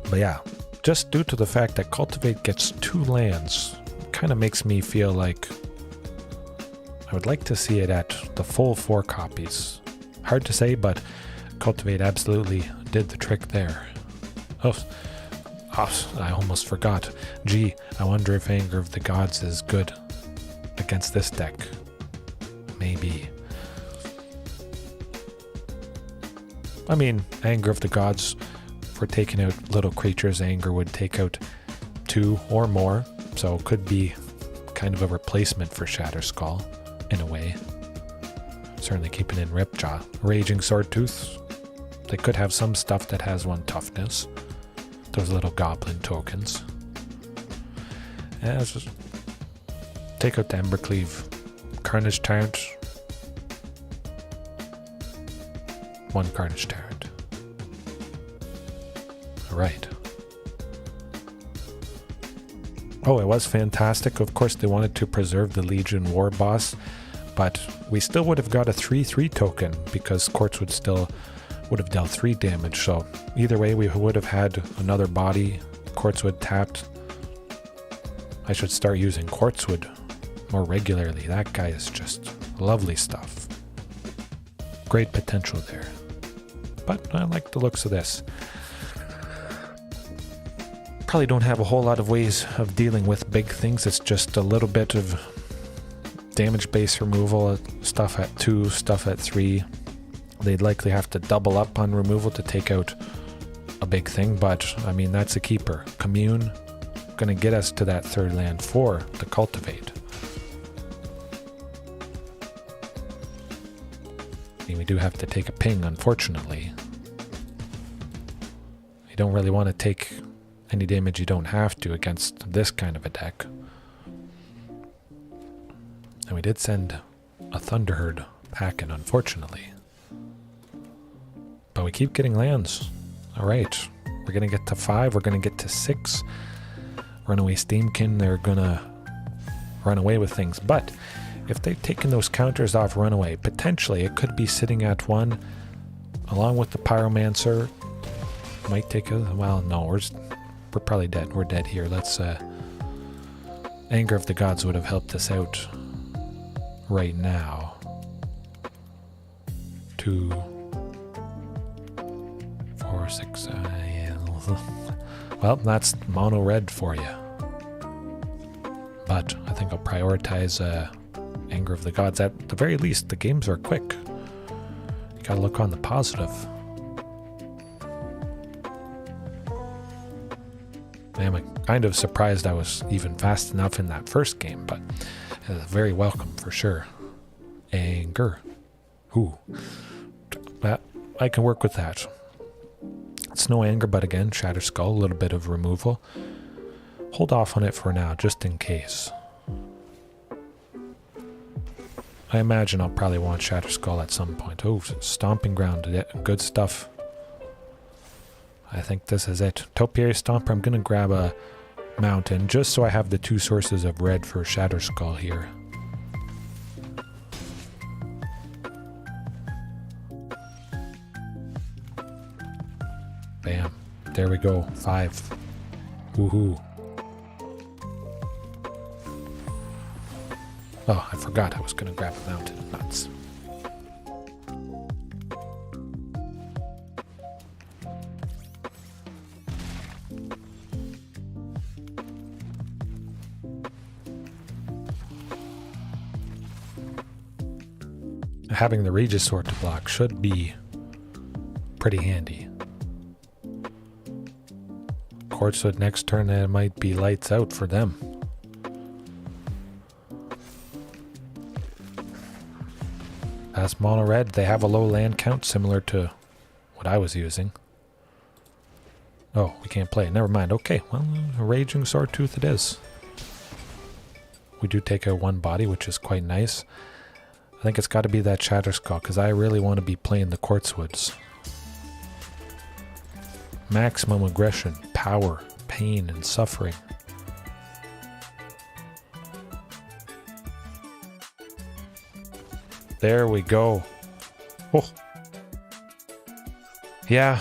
But yeah, just due to the fact that Cultivate gets 2 lands, kind of makes me feel like I would like to see it at the full 4 copies. Hard to say, but Cultivate absolutely did the trick there. Oh, I almost forgot. Gee, I wonder if Anger of the Gods is good against this deck. Maybe. I mean, Anger of the Gods, for taking out little creatures, Anger would take out 2 or more, so it could be kind of a replacement for Shatterskull, in a way. Certainly keeping in Ripjaw. Raging Swordtooth, they could have some stuff that has 1 toughness. Those little goblin tokens. Yeah, let's just take out the Embercleave. Carnage Tyrant. 1 Carnage Tyrant. Alright. Oh, it was fantastic. Of course, they wanted to preserve the Legion War Boss, but we still would have got a 3/3 token because Quartzwood still would have dealt 3 damage. So either way, we would have had another body. Quartzwood tapped. I should start using Quartzwood more regularly. That guy is just lovely stuff. Great potential there. But I like the looks of this. Probably don't have a whole lot of ways of dealing with big things. It's just a little bit of damage base removal, stuff at 2, stuff at 3. They'd likely have to double up on removal to take out a big thing, but I mean, that's a keeper. Commune, gonna get us to that 3rd land for the Cultivate. I mean, we do have to take a ping, unfortunately. You don't really want to take any damage you don't have to against this kind of a deck. And we did send a Thunderherd packing, unfortunately. But we keep getting lands. Alright, we're going to get to 5, we're going to get to 6. Runaway Steamkin, they're going to run away with things. But if they've taken those counters off Runaway, potentially it could be sitting at 1, along with the Pyromancer. Might take a... well, no, we're probably dead. We're dead here. Let's... Anger of the Gods would have helped us out right now. 2... 4, 6, yeah. Well, that's mono red for you. But I think I'll prioritize Anger of the Gods. At the very least, the games are quick. You gotta look on the positive. I'm kind of surprised I was even fast enough in that first game, but very welcome for sure. Anger. Ooh. I can work with that. It's no anger, but again, Shatterskull, a little bit of removal. Hold off on it for now, just in case. I imagine I'll probably want Shatterskull at some point. Oh, Stomping Ground, good stuff. I think this is it. Topiary Stomper, I'm going to grab a Mountain, just so I have the 2 sources of red for Shatterskull here. Bam. There we go. 5. Woohoo. Oh, I forgot I was going to grab a Mountain. Nuts. having the Regisaur to block should be pretty handy. Quartzwood next turn, it might be lights out for them. As mono red, they have a low land count similar to what I was using. Oh, we can't play it. Never mind. Okay, well, a Raging Swordtooth it is. We do take out one body, which is quite nice. I think it's got to be that Shatterskull, because I really want to be playing the Quartzwoods. Maximum aggression, power, pain, and suffering. There we go. Oh. Yeah,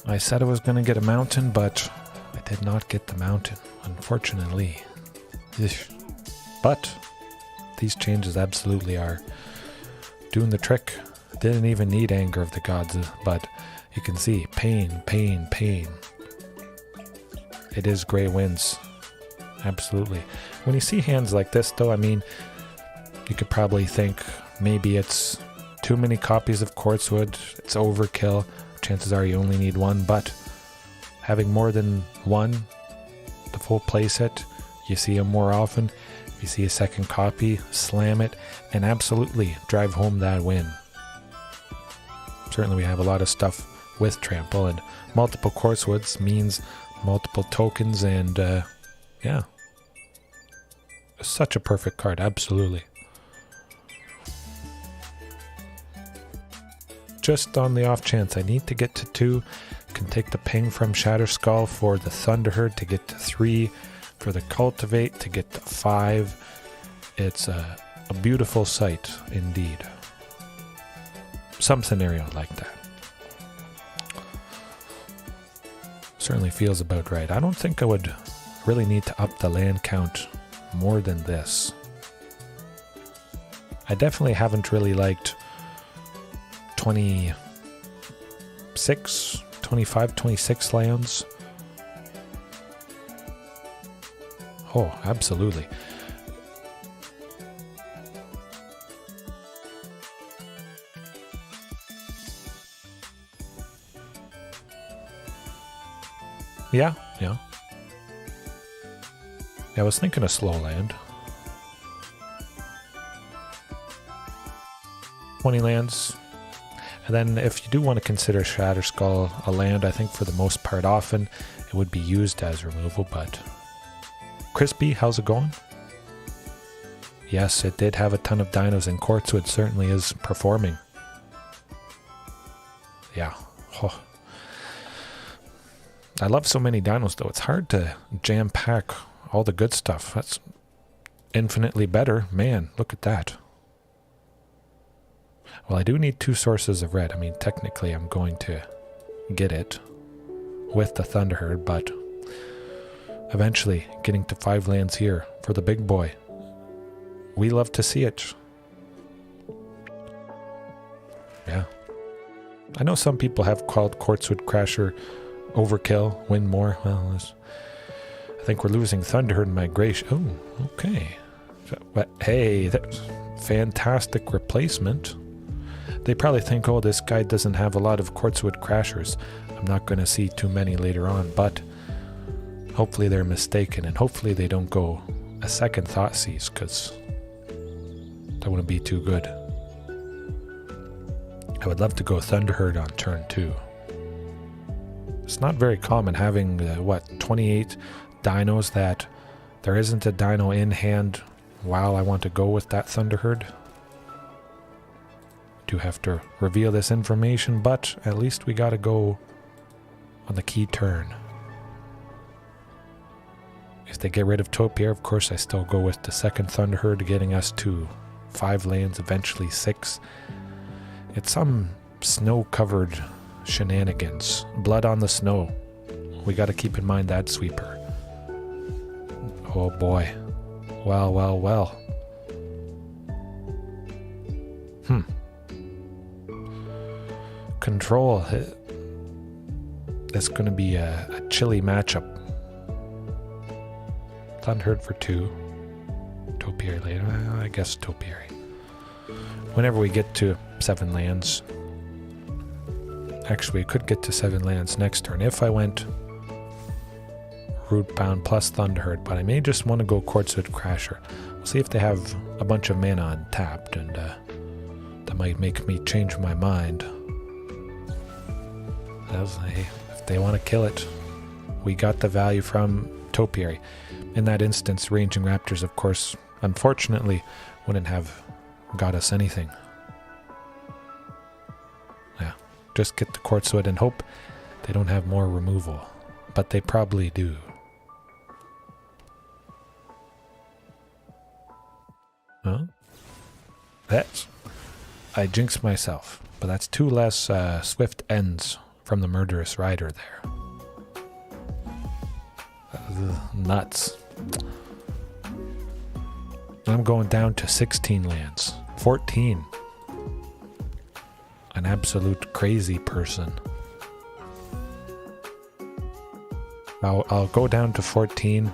I said I was going to get a mountain, but I did not get the mountain, unfortunately. But these changes absolutely are doing the trick. Didn't even need Anger of the Gods, but you can see pain, pain, pain. It is Grey Winds. Absolutely. When you see hands like this, though, I mean, you could probably think maybe it's too many copies of Quartzwood, it's overkill. Chances are you only need one, but having more than one, the full playset, you see them more often. If you see a second copy, slam it, and absolutely drive home that win. Certainly we have a lot of stuff with Trample, and multiple Quartzwoods means multiple tokens, and yeah. Such a perfect card, absolutely. Just on the off chance I need to get to 2, can take the ping from Shatterskull for the Thunderherd to get to 3, for the Cultivate to get to 5. It's a beautiful sight indeed. Some scenario like that. Certainly feels about right. I don't think I would really need to up the land count more than this. I definitely haven't really liked 26, 25, 26 lands. Oh, absolutely. Yeah. I was thinking of slow land. 20 lands. And then if you do want to consider Shatterskull a land, I think for the most part often it would be used as removal, but... Crispy, how's it going? Yes, it did have a ton of dinos, and Quartzwood certainly is performing. Yeah. Oh. I love so many dinos, though. It's hard to jam-pack all the good stuff. That's infinitely better. Man, look at that. Well, I do need 2 sources of red. I mean, technically I'm going to get it with the Thunderherd, but eventually getting to 5 lands here for the big boy. We love to see it. Yeah. I know some people have called Quartzwood Crasher overkill, win more. Well, I think we're losing Thunderherd and Migration. Oh, okay. But hey, that's fantastic replacement. They probably think, oh, this guy doesn't have a lot of Quartzwood Crashers. I'm not going to see too many later on, but hopefully they're mistaken, and hopefully they don't go a second Thoughtseize, because that wouldn't be too good. I would love to go Thunderherd on turn 2. It's not very common having, 28 dinos that there isn't a dino in hand while I want to go with that Thunderherd. Do have to reveal this information, but at least we gotta go on the key turn. If they get rid of Topiary, of course I still go with the second Thunderherd, getting us to 5 lands, eventually 6. It's some snow-covered shenanigans. Blood on the snow. We gotta keep in mind that sweeper. Oh boy. Well. Control. It's going to be a chilly matchup. Thunderherd for 2. Topiary later. I guess Topiary. whenever we get to 7 lands. Actually, we could get to 7 lands next turn if I went Rootbound plus Thunderherd, but I may just want to go Quartzwood Crasher. We'll see if they have a bunch of mana untapped, and that might make me change my mind. If they want to kill it, we got the value from Topiary. In that instance, Raging Raptors, of course, unfortunately, wouldn't have got us anything. Yeah, just get the Quartzwood and hope they don't have more removal, but they probably do. Huh? I jinxed myself, but that's 2 less swift ends from the Murderous Rider there. Nuts. I'm going down to 16 lands. 14. An absolute crazy person. I'll go down to 14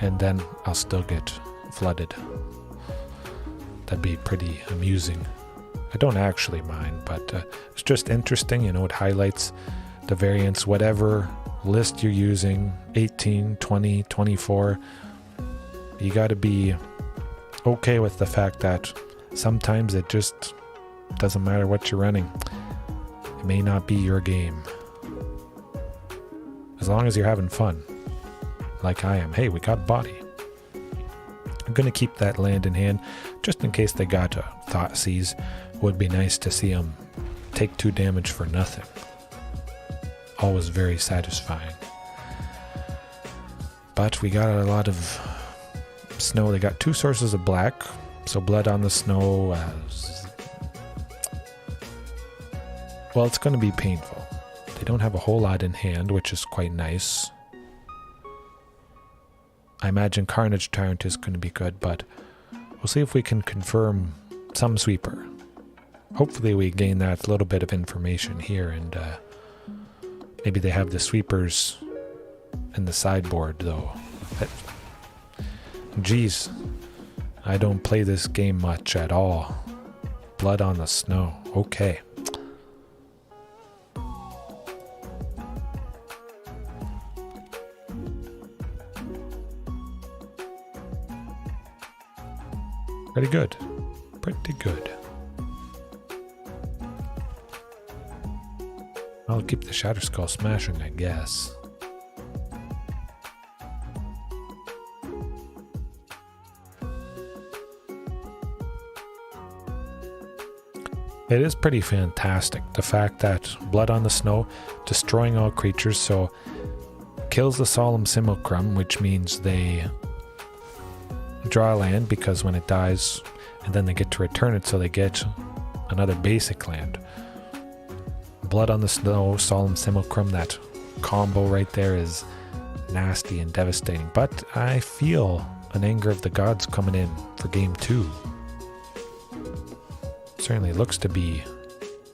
and then I'll still get flooded. That'd be pretty amusing. I don't actually mind, but it's just interesting, you know, it highlights the variance, whatever list you're using, 18, 20, 24. You got to be okay with the fact that sometimes it just doesn't matter what you're running. It may not be your game. As long as you're having fun, like I am. Hey, we got body. I'm going to keep that land in hand just in case they got a Thoughtseize. Would be nice to see them take 2 damage for nothing. Always very satisfying. But we got a lot of snow. They got 2 sources of black, so Blood on the Snow. Well, it's going to be painful. They don't have a whole lot in hand, which is quite nice. I imagine Carnage Tyrant is going to be good, but we'll see if we can confirm some sweeper. Hopefully we gain that little bit of information here, and maybe they have the sweepers in the sideboard, though. Jeez, I don't play this game much at all. Blood on the Snow. Okay. Pretty good. Pretty good. I'll keep the Shatterskull smashing, I guess. It is pretty fantastic, the fact that Blood on the Snow, destroying all creatures, so kills the Solemn Simulacrum, which means they draw a land because when it dies, and then they get to return it, so they get another basic land. Blood on the Snow, Solemn Simulacrum, that combo right there is nasty and devastating, but I feel an Anger of the Gods coming in for game 2. Certainly looks to be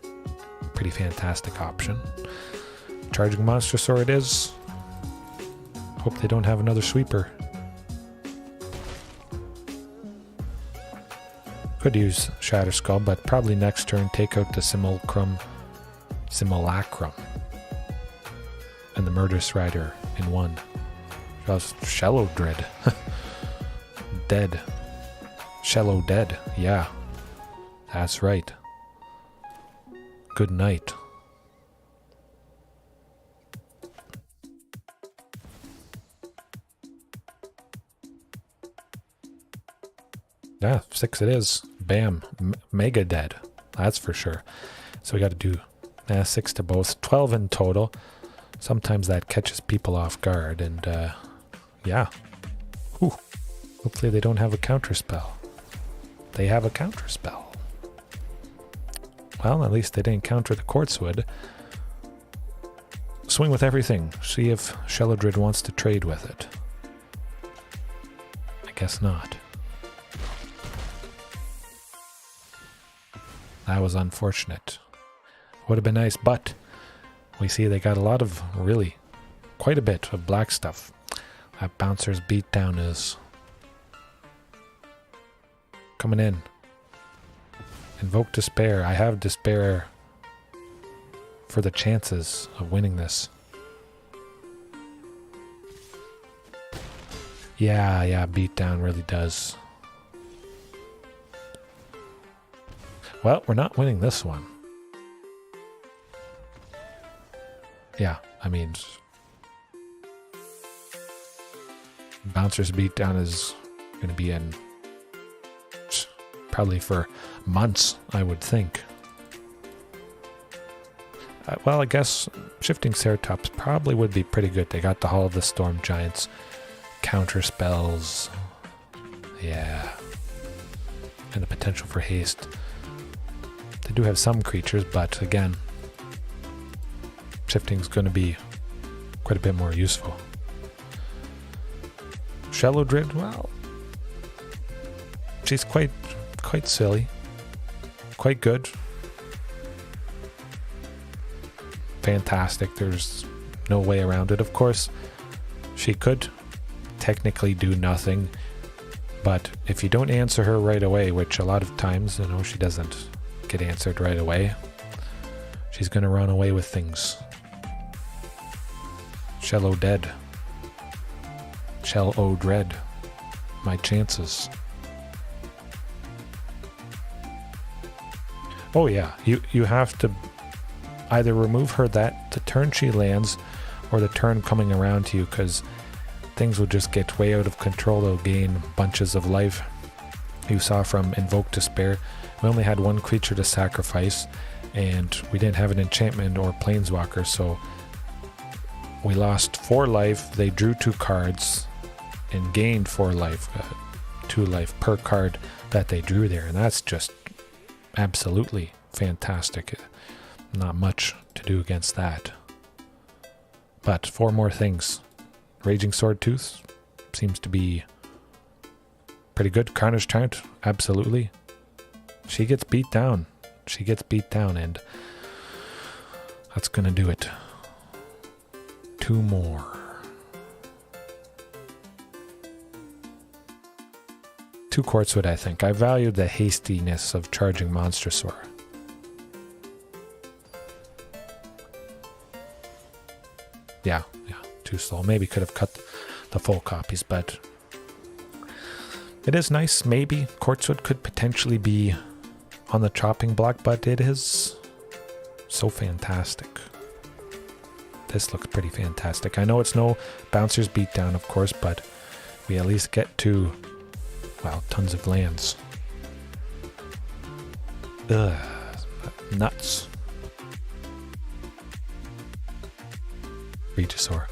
a pretty fantastic option. Charging Monstorsaur it is. Hope they don't have another sweeper. Could use Shatterskull, but probably next turn take out the Simulacrum, and the Murderous Rider in 1. Shallow Dread. Dead. Shallow Dead, yeah. That's right. Good night. Yeah, 6 it is. Bam. Mega dead. That's for sure. So we got to do 6 to both. 12 in total. Sometimes that catches people off guard. And yeah. Whew. Hopefully they don't have a counterspell. They have a counterspell. Well, at least they didn't counter the Quartzwood. Swing with everything. See if Shelodrid wants to trade with it. I guess not. That was unfortunate. Would have been nice, but we see they got a lot of, really, quite a bit of black stuff. That Bouncer's Beatdown is coming in. Invoke Despair. I have Despair for the chances of winning this. Yeah, Beatdown really does. Well, we're not winning this one. Yeah, I mean, Bouncer's Beatdown is going to be in probably for months, I would think. Well, I guess Shifting Ceratops probably would be pretty good. They got the Hall of the Storm Giants, counter spells, yeah, and the potential for haste. They do have some creatures, but again, Shifting's going to be quite a bit more useful. Shallow Drid, well, she's quite silly, quite good. Fantastic. There's no way around it. Of course, she could technically do nothing, but if you don't answer her right away, which a lot of times, you know, she doesn't get answered right away, she's going to run away with things. Shallow Dead. Shell O Dread. My chances. Oh yeah, you have to either remove her the turn she lands or the turn coming around to you, because things will just get way out of control. They'll gain bunches of life. You saw from Invoke Despair, we only had one creature to sacrifice and we didn't have an enchantment or planeswalker, so we lost 4 life. They drew 2 cards and gained 4 life, 2 life per card that they drew there, and that's just absolutely fantastic. Not much to do against that. But 4 more things. Raging Swordtooth seems to be pretty good. Carnage Tyrant, absolutely. She gets beat down. She gets beat down, and that's going to do it. 2 more. Two Quartzwood, I think. I valued the hastiness of Charging Monstorsaur. Yeah, too slow. Maybe could have cut the full copies, but it is nice. Maybe Quartzwood could potentially be on the chopping block, but it is so fantastic. This looks pretty fantastic. I know it's no Bouncer's Beatdown, of course, but we at least get to, well, tons of lands. Ugh, nuts. Regisaur.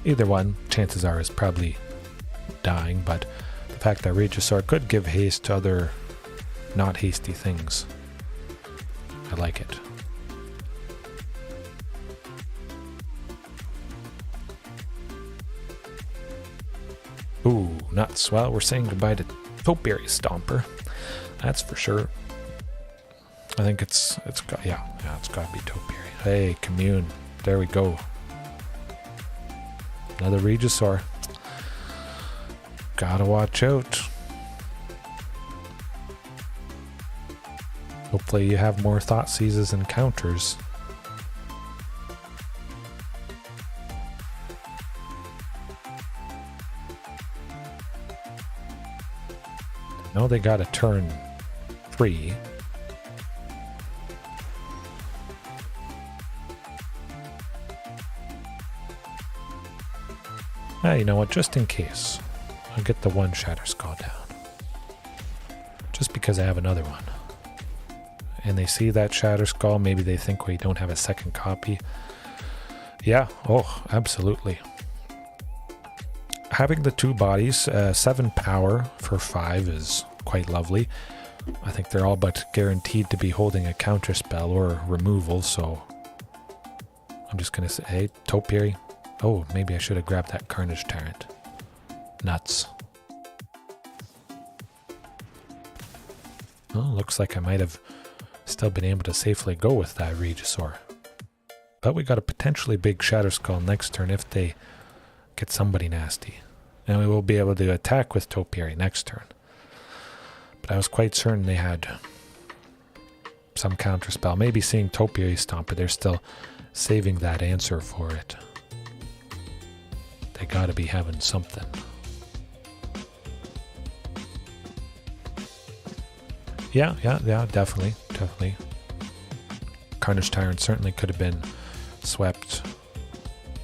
Either one, chances are, is probably dying, but the fact that Regisaur could give haste to other not hasty things, I like it. Ooh, nuts. Well, we're saying goodbye to Topiary Stomper. That's for sure. I think it's got, yeah, it's got to be Topiary. Hey, Commune. There we go. Another Regisaur. Gotta watch out. Hopefully you have more Thoughtseizes and counters. No, they got a turn 3. You know what, just in case, I'll get the 1 Shatterskull down. Just because I have another one. And they see that Shatterskull, maybe they think we don't have a second copy. Yeah, oh, absolutely. Having the 2 bodies, 7 power for 5 is quite lovely. I think they're all but guaranteed to be holding a counter spell or removal, so I'm just going to say, hey, Topiary. Oh, maybe I should have grabbed that Carnage Tyrant. Nuts. Well, looks like I might have still been able to safely go with that Regisaur. But we got a potentially big Shatterskull next turn if they get somebody nasty. And we will be able to attack with Topiary next turn. But I was quite certain they had some counterspell. Maybe seeing Topiary Stomp, but they're still saving that answer for it. They gotta be having something. Yeah, definitely. Carnage Tyrant certainly could have been swept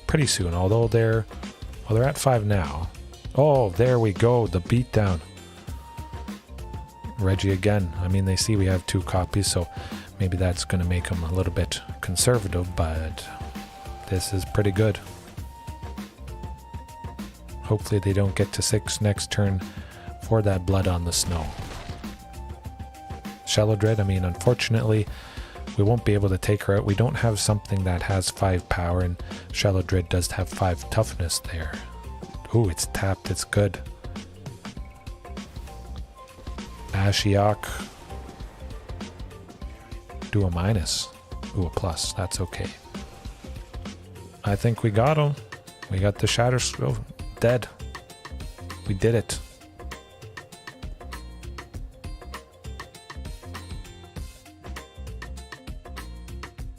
pretty soon, although they're at 5 now. Oh, there we go, the beatdown. Reggie again. I mean, they see we have 2 copies, so maybe that's going to make them a little bit conservative, but this is pretty good. Hopefully they don't get to 6 next turn for that blood on the snow. Shallow Dread, I mean, unfortunately, we won't be able to take her out. We don't have something that has 5 power, and Shallow Dread does have 5 toughness there. Ooh, it's tapped, it's good. Ashiok. Do a minus. Ooh, a plus, that's okay. I think we got him. We got the Shatter Scroll dead. We did it.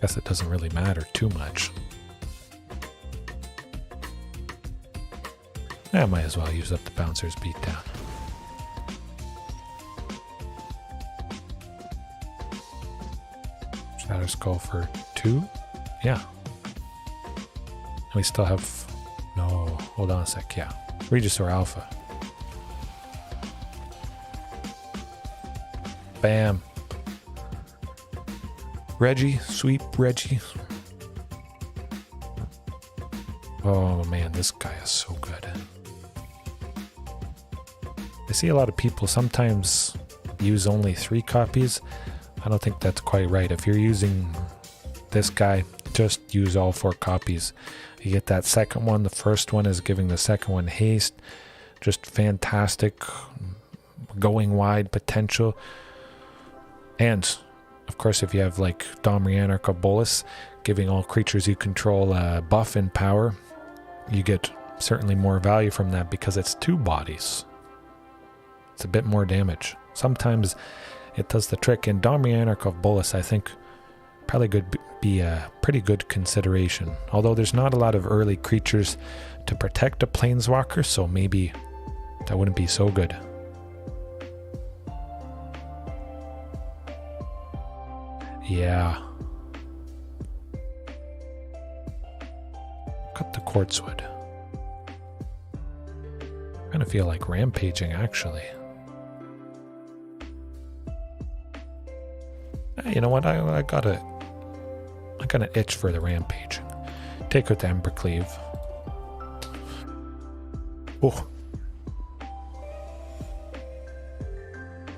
Guess it doesn't really matter too much. I might as well use up the Bouncer's Beatdown. Shatter Skull for 2? Yeah. We still have... No, hold on a sec, yeah. Regisaur Alpha. Bam. Reggie, sweep Reggie. Oh man, this guy is so good. I see a lot of people sometimes use only 3 copies. I don't think that's quite right. If you're using this guy, just use all 4 copies. You get that second one. The first one is giving the second one haste. Just fantastic. Going wide potential. And of course, if you have like Domri Anarch or Bolus, giving all creatures you control a buff in power, you get certainly more value from that because it's 2 bodies. It's a bit more damage. Sometimes it does the trick. And Domri Anarch of Bolus, I think, probably could be a pretty good consideration. Although there's not a lot of early creatures to protect a Planeswalker, so maybe that wouldn't be so good. Yeah. Cut the Quartzwood. I kind of feel like rampaging, actually. You know what? I got an itch for the rampaging. Take out the Embercleave. Oh.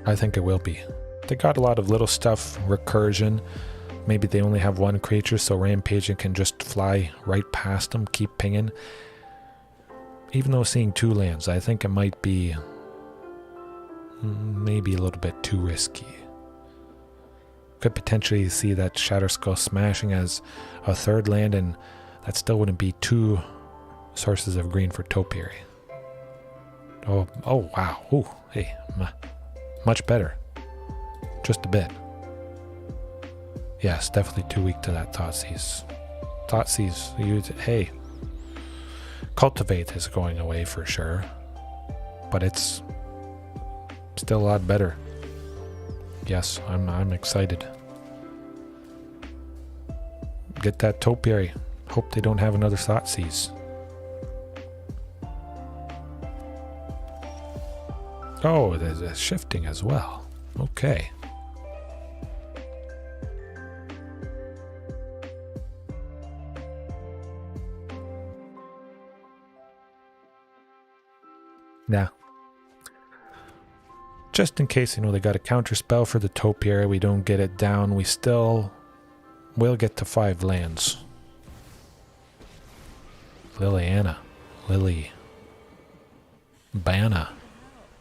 I think it will be. They got a lot of little stuff, recursion. Maybe they only have 1 creature, so rampaging can just fly right past them, keep pinging. Even though seeing 2 lands, I think it might be maybe a little bit too risky. Could potentially see that Shatter Skull smashing as a 3rd land, and that still wouldn't be 2 sources of green for Topiary. Oh wow. Ooh, hey, much better. Just a bit. Yes, definitely too weak to that Thoughtseize. Thoughtseize, hey. Cultivate is going away for sure. But it's still a lot better. Yes, I'm excited. Get that Topiary. Hope they don't have another Thoughtseize. Oh, there's a shifting as well. Okay. Now, just in case, they got a counter spell for the Topiary, we don't get it down, we still will get to 5 lands. Liliana, Lily, Banna,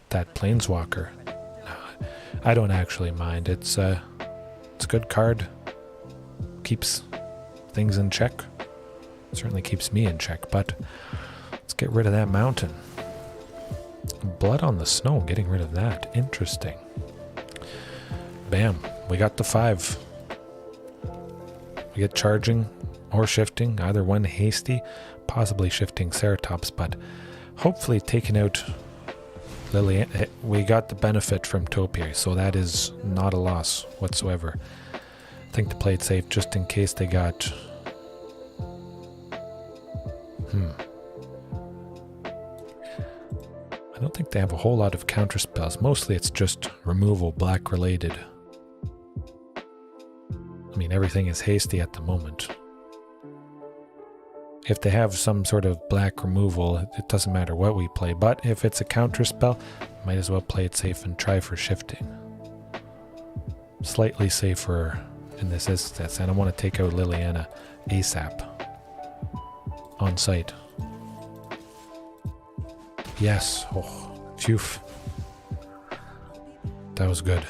that Planeswalker. I don't actually mind. It's a good card. Keeps things in check. Certainly keeps me in check, but let's get rid of that mountain. Blood on the Snow, getting rid of that. Interesting. Bam. We got the 5. We get charging or shifting. Either one hasty. Possibly shifting Ceratops, but hopefully taking out Lily. We got the benefit from Topiary, so that is not a loss whatsoever. I think to play it safe just in case they got... I don't think they have a whole lot of counter spells. Mostly it's just removal, black related. I mean, everything is hasty at the moment. If they have some sort of black removal, it doesn't matter what we play. But if it's a counter spell, might as well play it safe and try for shifting. Slightly safer in this instance, and I want to take out Liliana ASAP. On site. Yes. Oh, phew. That was good.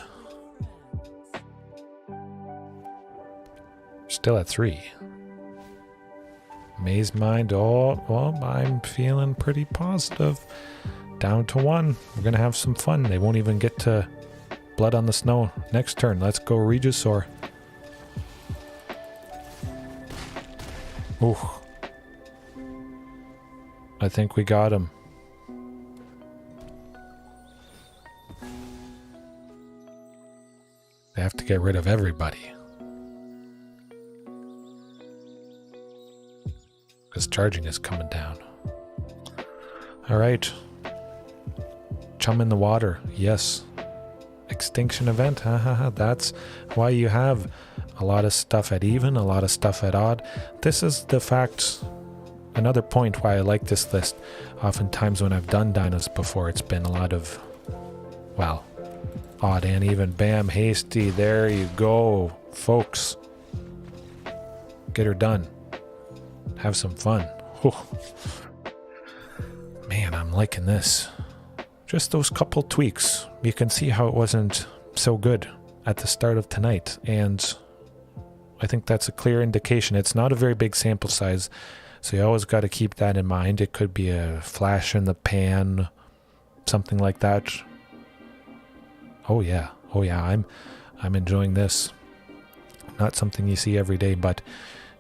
Still at 3. Maze Mind. Oh, well, I'm feeling pretty positive. Down to 1. We're going to have some fun. They won't even get to Blood on the Snow next turn. Let's go Regisaur. Ooh. I think we got him. They have to get rid of everybody. Because charging is coming down. Alright. Chum in the water. Yes. Extinction event. That's why you have a lot of stuff at even, a lot of stuff at odd. This is the fact... Another point why I like this list. Oftentimes when I've done dinos before, it's been a lot of, well, odd and even. Bam, hasty. There you go, folks. Get her done. Have some fun. Whew. Man, I'm liking this. Just those couple tweaks. You can see how it wasn't so good at the start of tonight. And I think that's a clear indication. It's not a very big sample size. So you always got to keep that in mind. It could be a flash in the pan, something like that. Oh yeah, I'm enjoying this. Not something you see every day, but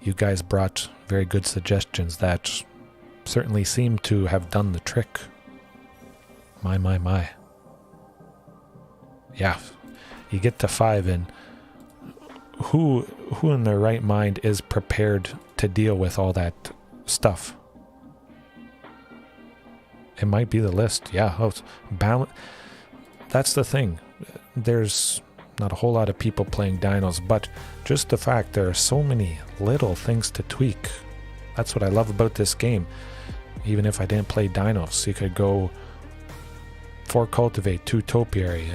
you guys brought very good suggestions that certainly seem to have done the trick. My. Yeah, you get to 5 and who in their right mind is prepared to deal with all that stuff? It might be the list. Yeah. Oh, that's the thing. There's not a whole lot of people playing dinos, but just the fact there are so many little things to tweak. That's what I love about this game. Even if I didn't play dinos, you could go 4 cultivate, 2 topiary,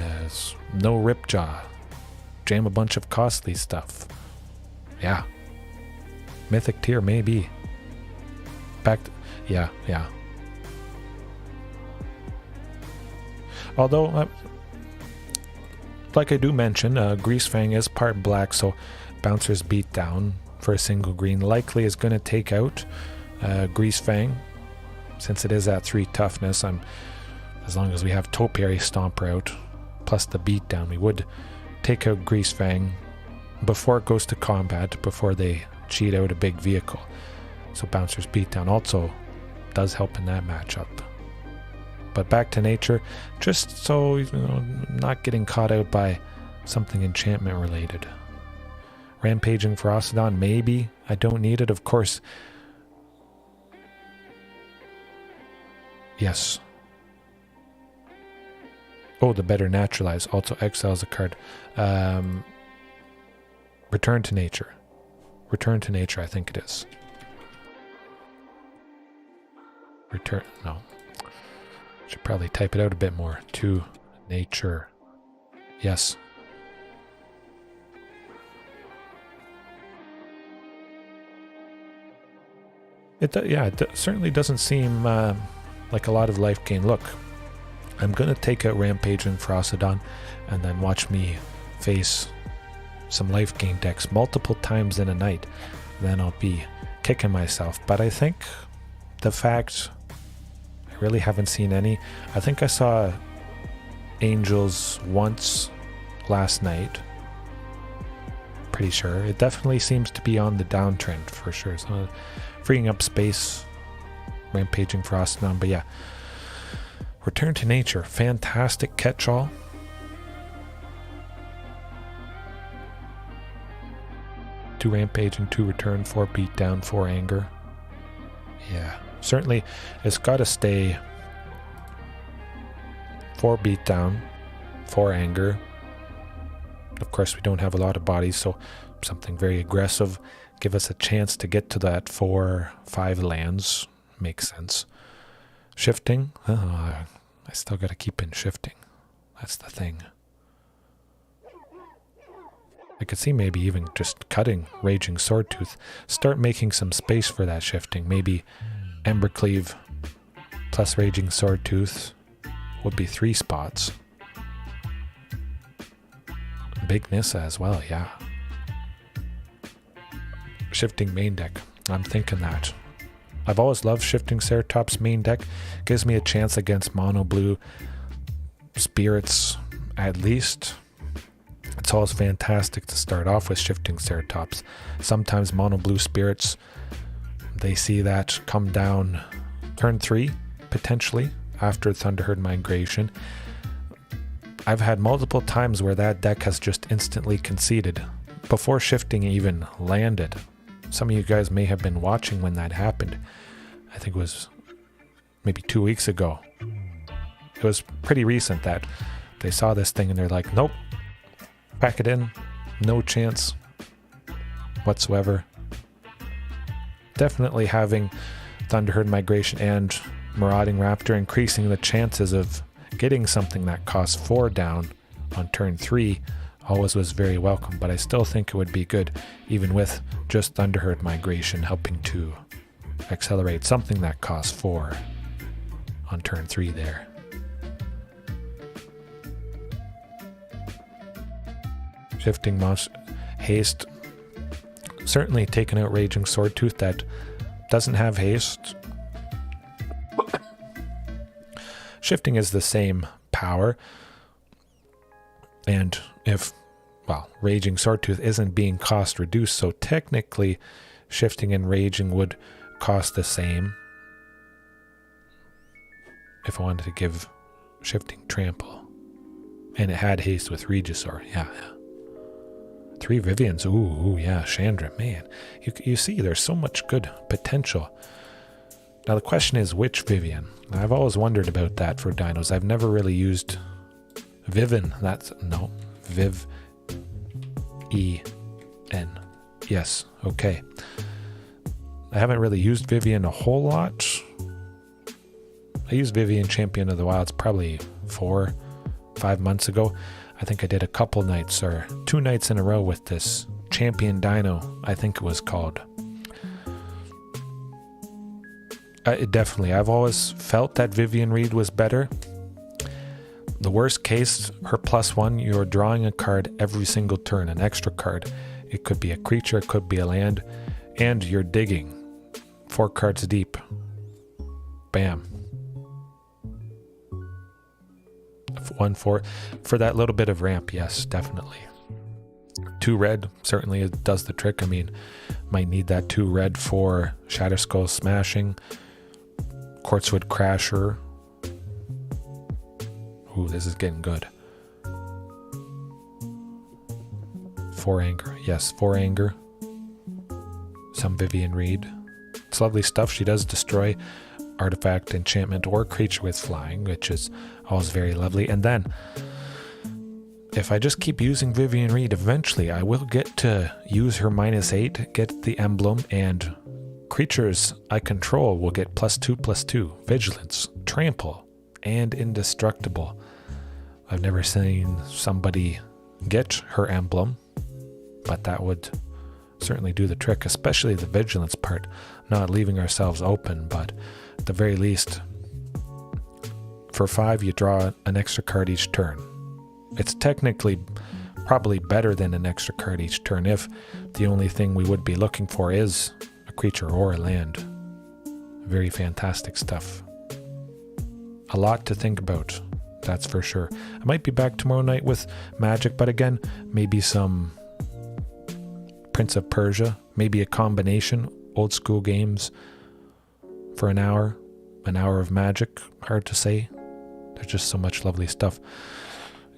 no Ripjaw, jam a bunch of costly stuff. Yeah. Mythic tier maybe. Back to, yeah. Although, like I do mention, Greasefang is part black, so Bouncer's beat down for a single green likely is going to take out Greasefang. Since it is at 3 toughness, as long as we have Topiary Stomper out, plus the beatdown, we would take out Greasefang before it goes to combat, before they cheat out a big vehicle. So Bouncer's beatdown also does help in that matchup. But back to nature, just so, not getting caught out by something enchantment related. Rampaging Ferocidon, maybe. I don't need it, of course. Yes. Oh, the better naturalize also exiles a card. Return to nature. Return to nature, I think it is. Return, no. Should probably type it out a bit more. To nature. Yes. It certainly doesn't seem like a lot of life gain. Look, I'm going to take out Rampaging Ferocidon and then watch me face some life gain decks multiple times in a night. Then I'll be kicking myself. But I think the fact I really haven't seen any. I think I saw Angels once last night pretty sure. It definitely seems to be on the downtrend for sure. So freeing up space, Rampaging Frostmourne, but yeah. Return to Nature, fantastic catch-all. Two Rampaging, 2 Return, 4 Beatdown, 4 Anger. Yeah, certainly it's got to stay 4 Beatdown, 4 Anger. Of course, we don't have a lot of bodies, so something very aggressive. Give us a chance to get to that 4-5 lands. Makes sense. Shifting. I still got to keep in shifting. That's the thing. I could see maybe even just cutting Raging Swordtooth. Start making some space for that shifting. Maybe Embercleave plus Raging Swordtooth would be 3 spots. Big Nissa as well, yeah. Shifting main deck. I'm thinking that. I've always loved Shifting Ceratop's main deck. Gives me a chance against mono blue spirits at least. It's always fantastic to start off with Shifting Ceratops. Sometimes mono blue spirits, they see that come down turn 3 potentially after Thunderherd Migration. I've had multiple times where that deck has just instantly conceded before shifting even landed. Some of you guys may have been watching when that happened. I think it was maybe 2 weeks ago. It was pretty recent that they saw this thing and they're like, nope, pack it in, no chance whatsoever. Definitely having Thunderherd Migration and Marauding Raptor increasing the chances of getting something that costs 4 down on turn 3 always was very welcome, but I still think it would be good even with just Thunderherd Migration helping to accelerate something that costs 4 on turn 3 there. Shifting Haste, certainly taking out Raging Swordtooth that doesn't have haste. Shifting is the same power, and if, well, Raging Swordtooth isn't being cost reduced, so technically shifting and raging would cost the same. If I wanted to give shifting Trample, and it had haste with Regisaur, yeah. 3 Vivians, ooh, yeah, Chandra, man. You see, there's so much good potential. Now the question is, which Vivian? I've always wondered about that for dinos. I've never really used Vivin. Viv E-N. Yes, okay. I haven't really used Vivian a whole lot. I used Vivian Champion of the Wilds probably 4-5 months ago. I think I did a couple nights or 2 nights in a row with this Champion Dino, I think it was called. Definitely, I've always felt that Vivian Reed was better. The worst case, her +1, you're drawing a card every single turn, an extra card. It could be a creature, it could be a land, and you're digging 4 cards deep. Bam. 1-4 for that little bit of ramp, yes, definitely. 2 red certainly does the trick. I mean, might need that 2 red for Shatterskull Smashing, Quartzwood Crasher. Ooh, this is getting good. 4 anger, yes, 4 anger. Some Vivian Reed. It's lovely stuff. She does destroy artifact, enchantment, or creature with flying, which is always very lovely. And then, if I just keep using Vivian Reed, eventually I will get to use her -8, get the emblem, and creatures I control will get +2/+2, Vigilance, Trample, and Indestructible. I've never seen somebody get her emblem, but that would certainly do the trick, especially the Vigilance part, not leaving ourselves open, but at the very least, for 5 you draw an extra card each turn. It's technically probably better than an extra card each turn if the only thing we would be looking for is a creature or a land. Very fantastic stuff. A lot to think about, that's for sure. I might be back tomorrow night with Magic, but again, maybe some Prince of Persia, maybe a combination, old school games for an hour of magic, hard to say. There's just so much lovely stuff.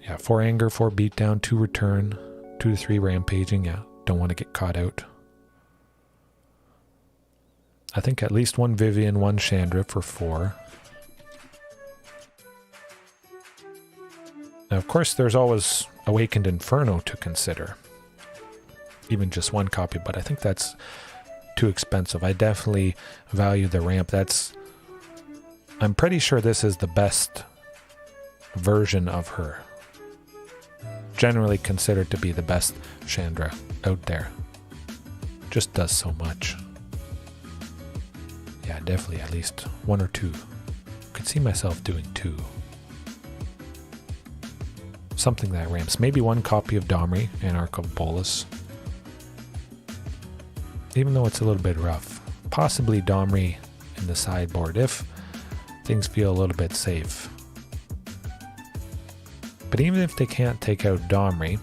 Yeah, 4 anger, 4 beatdown, 2 return, 2 to 3 rampaging. Yeah, don't want to get caught out. I think at least 1 Vivian, 1 Chandra for 4. Now, of course, there's always Awakened Inferno to consider. Even just 1 copy, but I think that's too expensive. I definitely value the ramp. I'm pretty sure this is the best version of her. Generally considered to be the best Chandra out there. Just does so much. Yeah, definitely at least 1 or 2. Could see myself doing 2. Something that ramps. Maybe 1 copy of Domri, Anarch of Bolas. Even though it's a little bit rough. Possibly Domri in the sideboard if things feel a little bit safe. But even if they can't take out Domri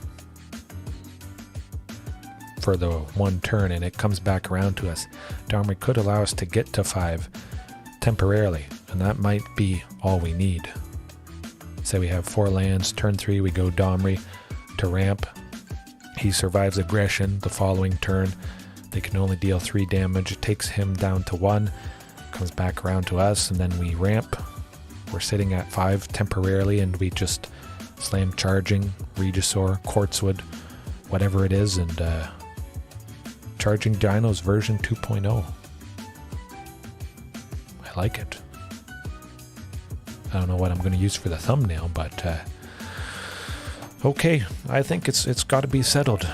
for the 1 turn and it comes back around to us, Domri could allow us to get to 5 temporarily, and that might be all we need. Say we have 4 lands, turn 3 we go Domri to ramp. He survives aggression the following turn. They can only deal 3 damage. It takes him down to 1, comes back around to us, and then we ramp. We're sitting at 5 temporarily, and we just slam Charging, Regisaur, Quartzwood, whatever it is, and Charging Dinos version 2.0. I like it. I don't know what I'm going to use for the thumbnail, but okay, I think it's got to be settled.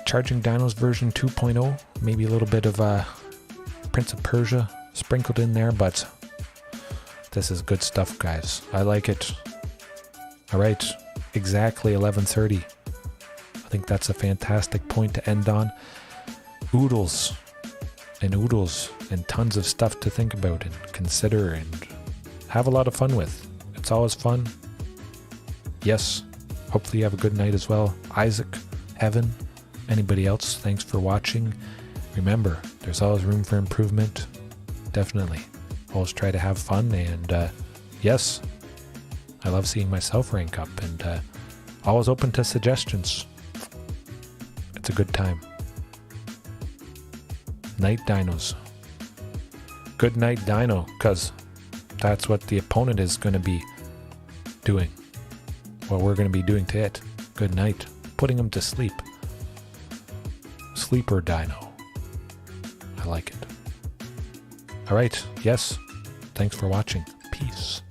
Charging Dinos version 2.0, maybe a little bit of Prince of Persia sprinkled in there, but this is good stuff, guys. I like it. All right, exactly 11:30. I think that's a fantastic point to end on. Oodles and tons of stuff to think about and consider and have a lot of fun with. It's always fun. Yes, hopefully you have a good night as well. Isaac, Evan, anybody else, thanks for watching. Remember, there's always room for improvement. Definitely. Always try to have fun, and yes, I love seeing myself rank up, and always open to suggestions. It's a good time. Night Dinos. Good night, Dino, because that's what the opponent is going to be doing. What we're going to be doing to it. Good night. Putting them to sleep. Sleeper Dino. I like it. Alright, yes. Thanks for watching. Peace.